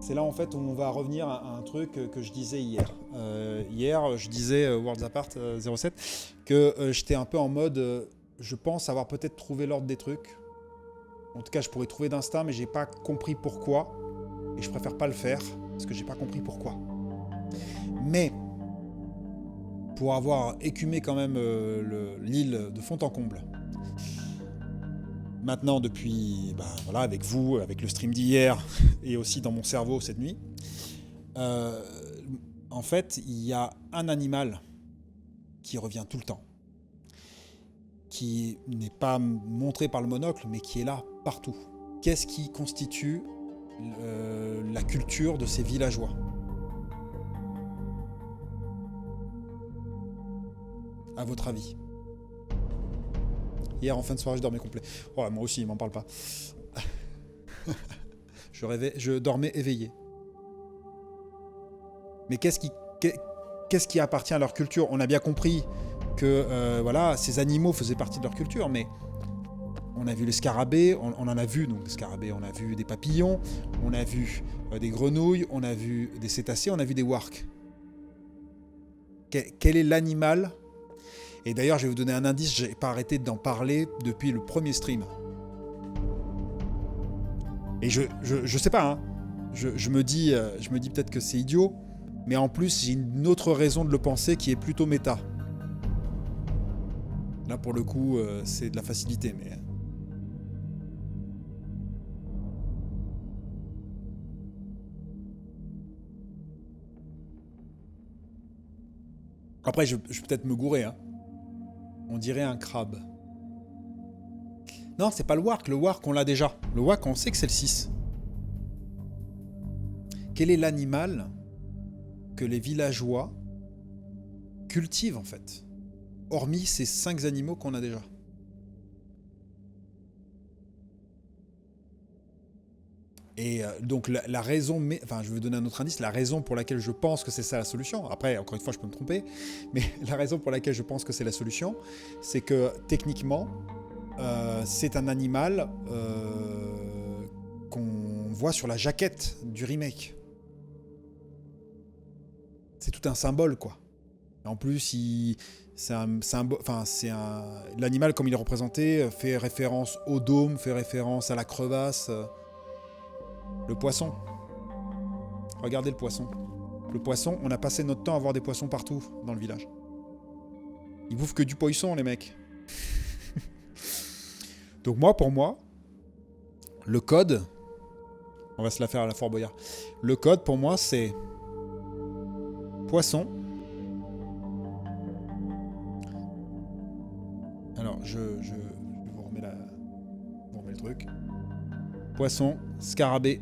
c'est là, en fait, où on va revenir à un truc que je disais hier. Hier, je disais, Worlds Apart 07, que j'étais un peu en mode... je pense avoir peut-être trouvé l'ordre des trucs. En tout cas, je pourrais trouver d'instinct, mais j'ai pas compris pourquoi. Et je préfère pas le faire, parce que j'ai pas compris pourquoi. Mais... pour avoir écumé quand même l'île de fond en comble. Maintenant, depuis, voilà, avec vous, avec le stream d'hier, et aussi dans mon cerveau cette nuit, en fait, il y a un animal qui revient tout le temps, qui n'est pas montré par le monocle, mais qui est là partout. Qu'est-ce qui constitue la culture de ces villageois ? À votre avis? Hier, en fin de soirée, je dormais complet. Oh, moi aussi, il m'en parle pas. Je dormais éveillé. Mais qu'est-ce qui appartient à leur culture? On a bien compris que voilà, ces animaux faisaient partie de leur culture, mais on a vu les scarabées, on en a vu, donc des scarabées, on a vu des papillons, on a vu des grenouilles, on a vu des cétacés, on a vu des warks. Quel est l'animal? Et d'ailleurs, je vais vous donner un indice, j'ai pas arrêté d'en parler depuis le premier stream. Et je sais pas, hein. Je me dis peut-être que c'est idiot, mais en plus, j'ai une autre raison de le penser qui est plutôt méta. Là, pour le coup, c'est de la facilité, mais... Après, je vais peut-être me gourer, hein. On dirait un crabe. Non, c'est pas le wark. Le wark, on l'a déjà. Le wark, on sait que c'est le 6. Quel est l'animal que les villageois cultivent, en fait? Hormis ces 5 animaux qu'on a déjà. Et donc la raison, enfin je vais vous donner un autre indice, la raison pour laquelle je pense que c'est ça la solution, après encore une fois je peux me tromper, mais la raison pour laquelle je pense que c'est la solution, c'est que techniquement, c'est un animal qu'on voit sur la jaquette du remake. C'est tout un symbole quoi. En plus, l'animal comme il est représenté fait référence au dôme, fait référence à la crevasse. Le poisson. Regardez le poisson. Le poisson, on a passé notre temps à voir des poissons partout dans le village. Ils bouffent que du poisson, les mecs. Donc pour moi, le code, on va se la faire à la Fort Boyard. Le code, pour moi, c'est poisson. Alors, je vous remets le truc. Poisson, scarabée.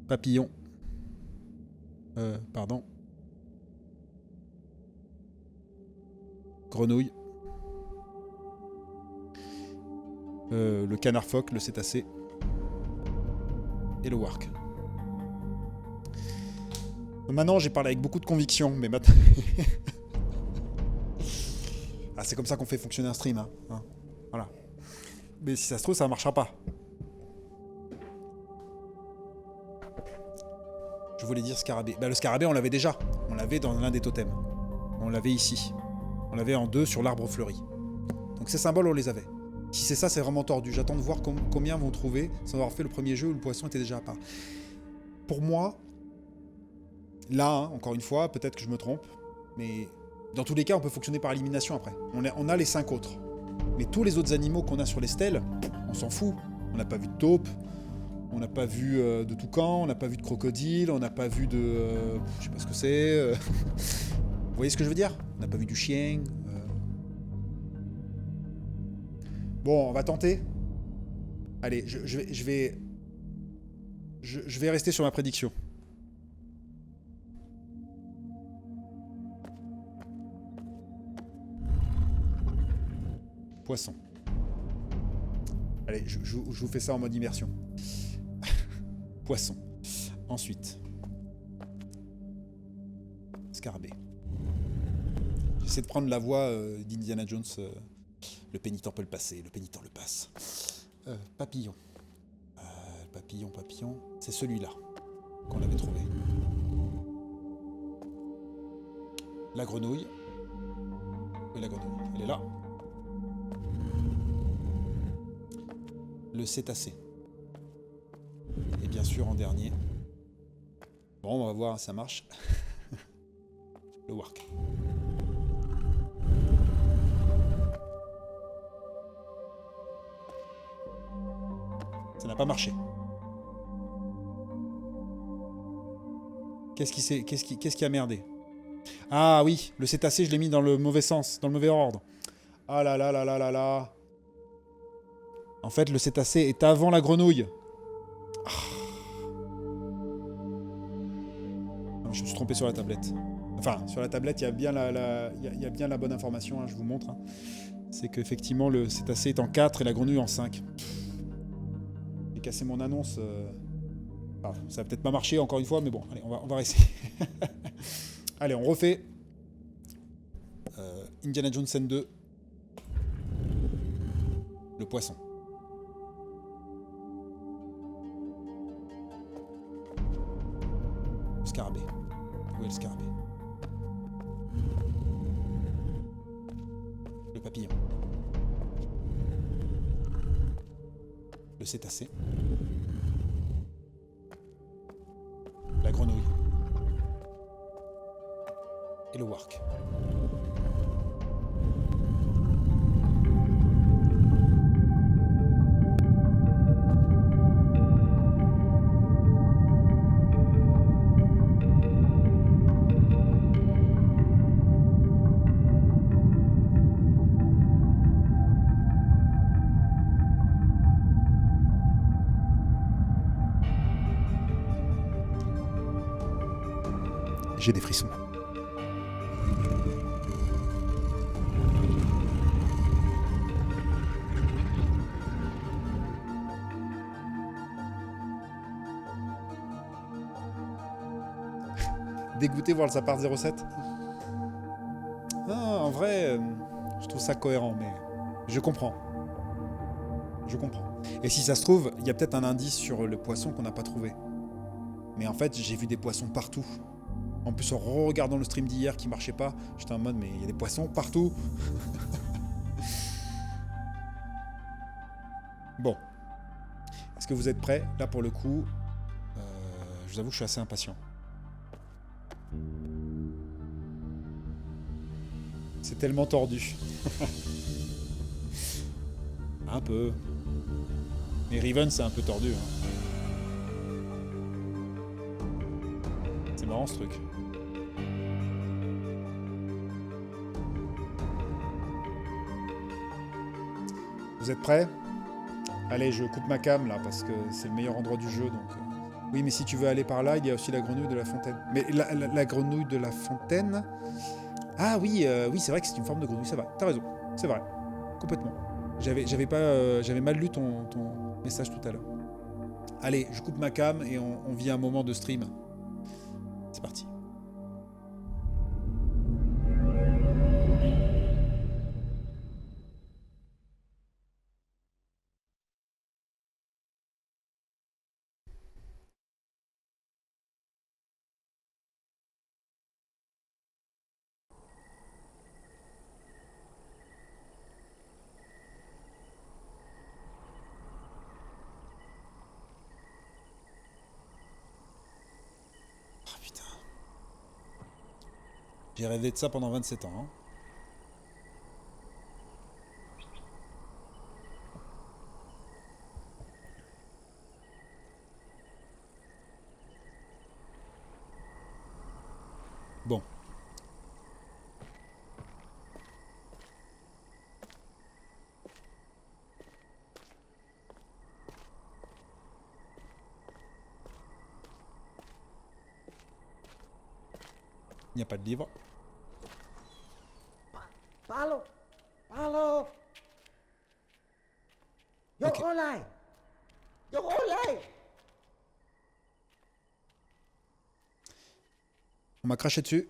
Papillon. Pardon. Grenouille. Le canard phoque, le cétacé. Et le wark. Maintenant, j'ai parlé avec beaucoup de conviction, mais maintenant... Ah, c'est comme ça qu'on fait fonctionner un stream, hein. Voilà. Mais si ça se trouve, ça ne marchera pas. Je voulais dire scarabée. Bah, le scarabée, on l'avait déjà. On l'avait dans l'un des totems. On l'avait ici. On l'avait en 2 sur l'arbre fleuri. Donc ces symboles, on les avait. Si c'est ça, c'est vraiment tordu. J'attends de voir combien vont trouver sans avoir fait le premier jeu où le poisson était déjà à part. Pour moi, là, hein, encore une fois, peut-être que je me trompe, mais dans tous les cas, on peut fonctionner par élimination après. On a les 5 autres. Mais tous les autres animaux qu'on a sur les stèles, on s'en fout. On n'a pas vu de taupe, on n'a pas vu de toucan, on n'a pas vu de crocodile, on n'a pas vu de... je sais pas ce que c'est. Vous voyez ce que je veux dire? On n'a pas vu du chien. Bon, on va tenter. Allez, je vais rester sur ma prédiction. Poisson. Allez, je vous fais ça en mode immersion. Poisson. Ensuite. Scarabée. J'essaie de prendre la voix d'Indiana Jones. Le pénitent peut le passer, le pénitent le passe. Papillon. Papillon. C'est celui-là qu'on avait trouvé. La grenouille. Oui, la grenouille. Elle est là. Le cétacé. Et bien sûr, en dernier. Bon, on va voir si ça marche. Le wark. Ça n'a pas marché. Qu'est-ce qui a merdé? Ah oui, le cétacé, je l'ai mis dans le mauvais sens, dans le mauvais ordre. Ah là là là là là là. En fait, le cétacé est avant la grenouille. Ah. Non, je me suis trompé sur la tablette. Enfin, sur la tablette, il y a bien la bonne information, hein, je vous montre. Hein. C'est qu'effectivement, le cétacé est en 4 et la grenouille en 5. J'ai cassé mon annonce. Ah, ça va peut-être pas marcher encore une fois, mais bon, allez, on va essayer. Allez, on refait. Indiana Jones scène 2. Le poisson. Le scarabée. Où est le scarabée? Le papillon. Le cétacé. La grenouille. Et le wark. J'ai des frissons. Dégoûté voir le sapard 07. Ah, en vrai, je trouve ça cohérent, mais je comprends. Je comprends. Et si ça se trouve, il y a peut-être un indice sur le poisson qu'on n'a pas trouvé. Mais en fait, j'ai vu des poissons partout. En plus, en regardant le stream d'hier qui marchait pas, j'étais en mode, mais il y a des poissons partout. Bon. Est-ce que vous êtes prêts? Là, pour le coup, je vous avoue que je suis assez impatient. C'est tellement tordu. Un peu. Mais Riven, c'est un peu tordu. Hein. C'est marrant ce truc. Vous êtes prêts? Allez, je coupe ma cam là parce que c'est le meilleur endroit du jeu. Donc, oui, mais si tu veux aller par là, il y a aussi la grenouille de la fontaine. Mais la grenouille de la fontaine. Ah oui, oui, c'est vrai que c'est une forme de grenouille. C'est vrai. T'as raison. C'est vrai. Complètement. J'avais mal lu ton message tout à l'heure. Allez, je coupe ma cam et on vit un moment de stream. C'est parti. Oh putain. J'ai rêvé de ça pendant 27 ans. Hein. Bon. Il n'y a pas de livre. Palo! Palo! Yo Ok. olay! Yo olay! On m'a craché dessus.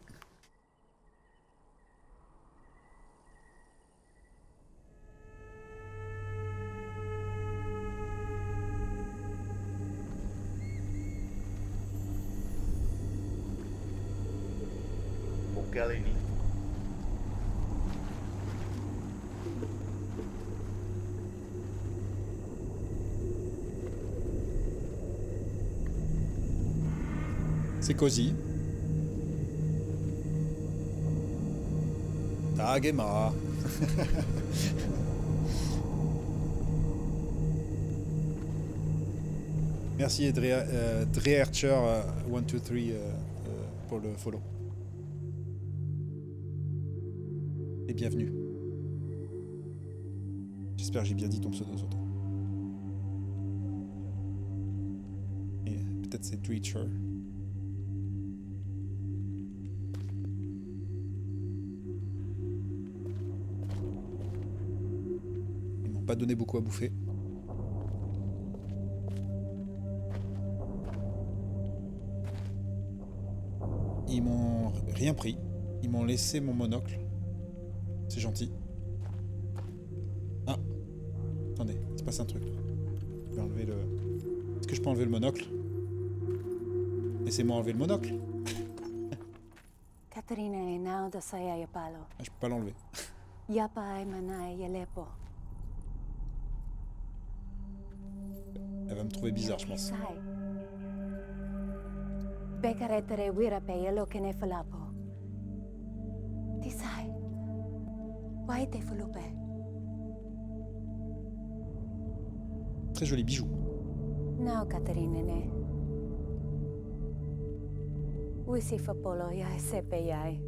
Bukelini. C'est cosy. Tagema. Merci Drehercher 123 pour le follow. Et bienvenue. J'espère que j'ai bien dit ton pseudo, Soto. Et peut-être c'est Drehercher. Ils m'ont pas donné beaucoup à bouffer. Ils m'ont rien pris. Ils m'ont laissé mon monocle. C'est gentil. Ah. Attendez, il se passe un truc. Je vais enlever le... Est-ce que je peux enlever le monocle? Laissez-moi enlever le monocle. Katarina e nao da saya ya palo. Ah, je peux pas l'enlever. Yapa ai mana ya lepo. Elle va me trouver bizarre, je pense. Sai. Bekaretere wira pe yelo kene falapo. Tisai. Wai te fulupe. Très joli bijou. Nao Katarina ne. Wisi fa polo ya sepe yai.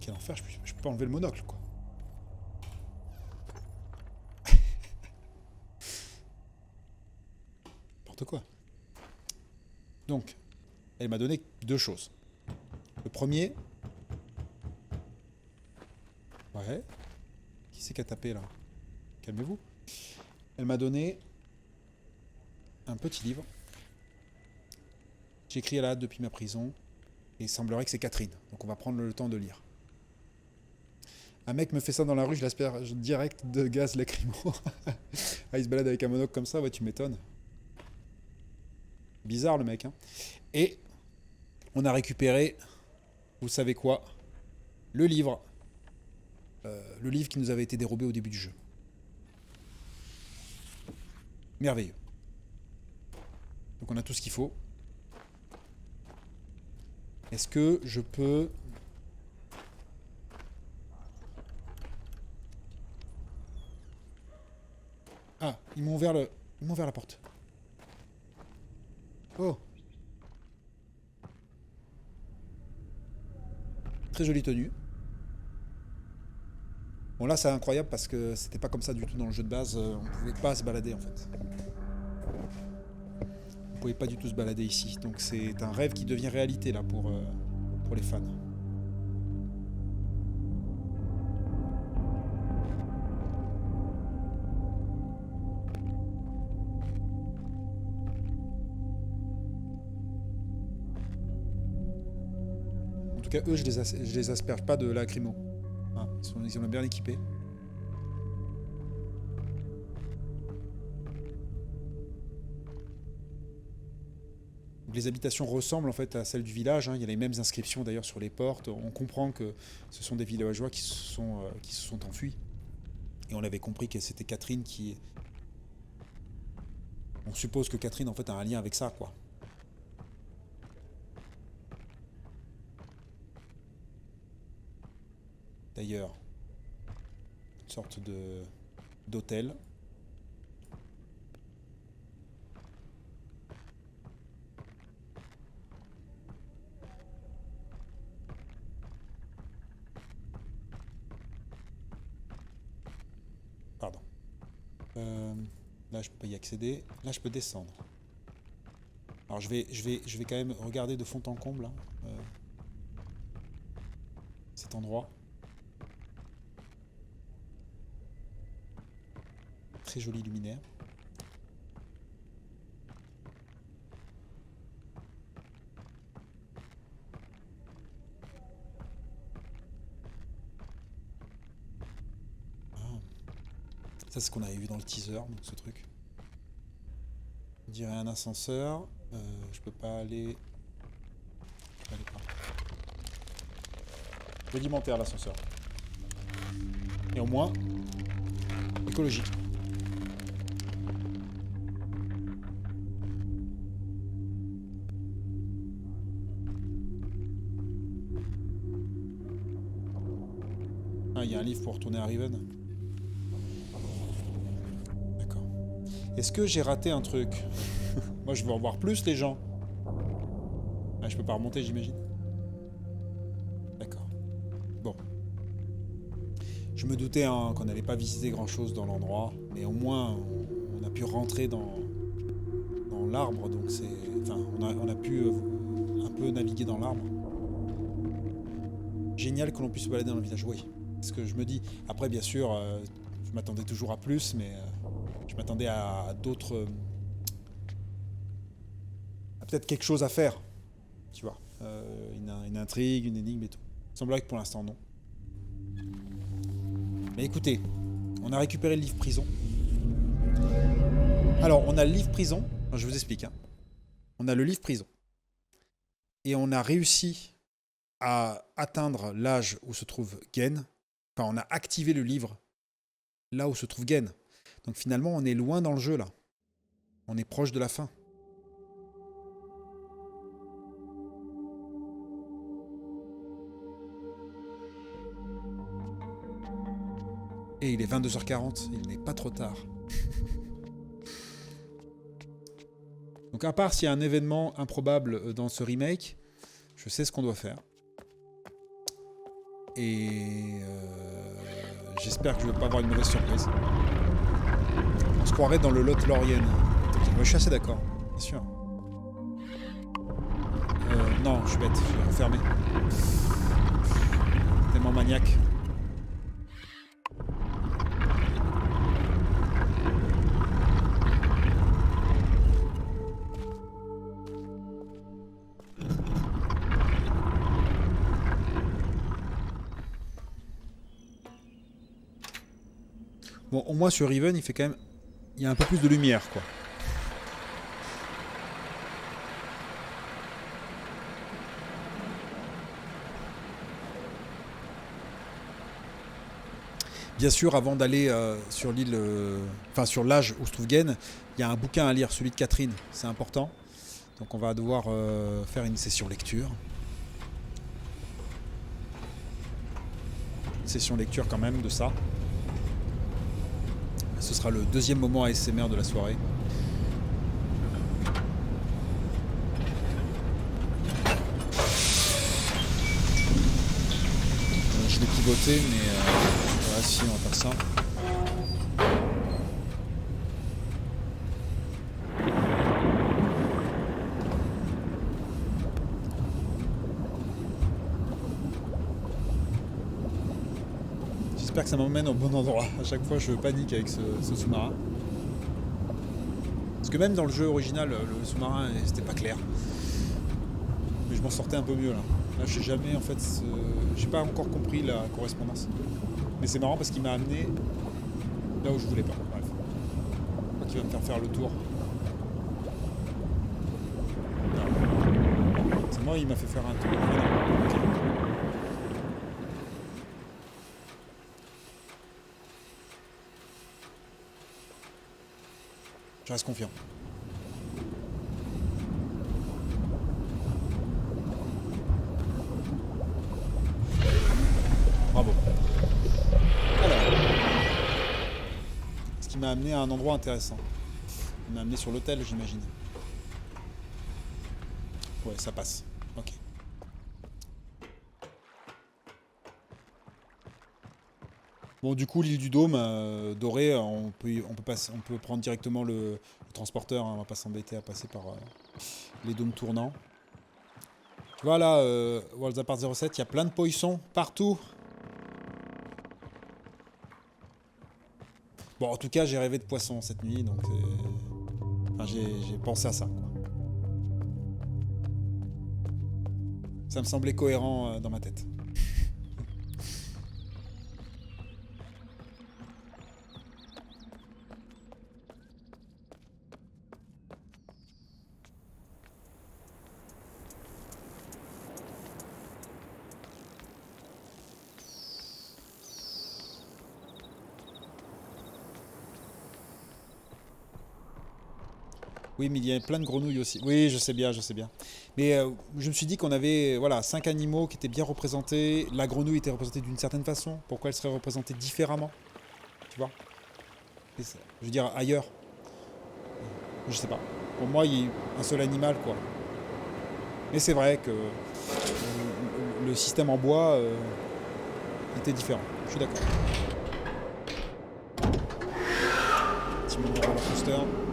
Quel enfer, je peux pas enlever le monocle, quoi. N'importe quoi. Donc, elle m'a donné deux choses. Le premier... Ouais. Qui c'est qui a tapé, là? Calmez-vous. Elle m'a donné un petit livre J'écris à la hâte depuis ma prison. Et il semblerait que c'est Catherine. Donc on va prendre le temps de lire. Un mec me fait ça dans la rue, je l'asperge direct de gaz lacrymo. Ah, il se balade avec un monocle comme ça, ouais, tu m'étonnes. Bizarre le mec, hein. Et on a récupéré, vous savez quoi, le livre. Le livre qui nous avait été dérobé au début du jeu. Merveilleux. Donc on a tout ce qu'il faut. Est-ce que je peux... Ah, ils m'ont ouvert la porte. Oh. Très jolie tenue. Bon là c'est incroyable parce que c'était pas comme ça du tout dans le jeu de base. On pouvait pas se balader en fait. On pouvait pas du tout se balader ici. Donc c'est un rêve qui devient réalité là pour les fans. En tout cas eux je les asperge pas de lacrymo. Ah, ils sont bien équipés. Les habitations ressemblent en fait à celles du village, hein. Il y a les mêmes inscriptions d'ailleurs sur les portes. On comprend que ce sont des villageois qui se sont enfuis. Et on avait compris que c'était Catherine qui... On suppose que Catherine en fait a un lien avec ça, quoi. D'ailleurs, une sorte d'hôtel. Pardon. Là, je peux pas y accéder. Là, je peux descendre. Alors, je vais quand même regarder de fond en comble hein, cet endroit. Très joli luminaire. Ah. Ça, c'est ce qu'on avait vu dans le teaser, donc, ce truc. On dirait un ascenseur. Je peux pas aller... Rudimentaire l'ascenseur. Et au moins, écologique. Ah, il y a un livre pour retourner à Riven. D'accord. Est-ce que j'ai raté un truc? Moi, je veux en voir plus, les gens. Ah, je peux pas remonter, j'imagine. D'accord. Bon. Je me doutais hein, qu'on n'allait pas visiter grand-chose dans l'endroit, mais au moins, on a pu rentrer dans l'arbre, donc c'est... Enfin, on a pu un peu naviguer dans l'arbre. Génial que l'on puisse se balader dans le village, oui. C'est ce que je me dis. Après, bien sûr, je m'attendais toujours à plus, mais je m'attendais à d'autres... à peut-être quelque chose à faire, tu vois. Une intrigue, une énigme et tout. Il semblerait que pour l'instant, non. Mais écoutez, on a récupéré le livre prison. Alors, on a le livre prison. Je vous explique. Hein. On a le livre prison. Et on a réussi à atteindre l'âge où se trouve Gen. Enfin, on a activé le livre là où se trouve Gen. Donc finalement, on est loin dans le jeu, là. On est proche de la fin. Et il est 22h40, il n'est pas trop tard. Donc à part s'il y a un événement improbable dans ce remake, je sais ce qu'on doit faire. Et j'espère que je ne vais pas avoir une mauvaise surprise. On se croirait dans le Lothlórien. Je suis assez d'accord, bien sûr. Non, je suis bête, je vais refermer. Tellement maniaque. Bon, au moins sur Riven, il fait quand même... Il y a un peu plus de lumière, quoi. Bien sûr, avant d'aller sur l'île, enfin sur l'âge Oustrougen, il y a un bouquin à lire, celui de Catherine, c'est important. Donc on va devoir faire une session lecture. Une session lecture quand même de ça. Ce sera le deuxième moment ASMR de la soirée. Je l'ai pivoté, mais voilà, si, on va faire ça. J'espère que ça m'emmène au bon endroit. À chaque fois, je panique avec ce sous-marin. Parce que même dans le jeu original, le sous-marin, c'était pas clair. Mais je m'en sortais un peu mieux là. Là, je sais jamais, en fait, j'ai pas encore compris la correspondance. Mais c'est marrant parce qu'il m'a amené là où je voulais pas. Bref. Je crois qu'il va me faire le tour. Non. C'est moi, il m'a fait faire un tour. Ah, non. Okay. Je reste confiant. Bravo. Alors, ce qui m'a amené à un endroit intéressant. Il m'a amené sur l'hôtel, j'imagine. Ouais, ça passe. Ok. Bon, du coup, l'île du Dôme, dorée, on peut prendre directement le transporteur. Hein, on va pas s'embêter à passer par les dômes tournants. Tu vois là, Worlds Apart 07, il y a plein de poissons partout. Bon, en tout cas, j'ai rêvé de poissons cette nuit, donc enfin, j'ai pensé à ça, quoi. Ça me semblait cohérent dans ma tête. Oui, mais il y a plein de grenouilles aussi. Oui, je sais bien, je sais bien. Mais je me suis dit qu'on avait voilà, 5 animaux qui étaient bien représentés. La grenouille était représentée d'une certaine façon. Pourquoi elle serait représentée différemment? Tu vois? Je veux dire, ailleurs. Je sais pas. Pour moi, il y a un seul animal, quoi. Mais c'est vrai que le système en bois était différent. Je suis d'accord. Petit moment roller coaster.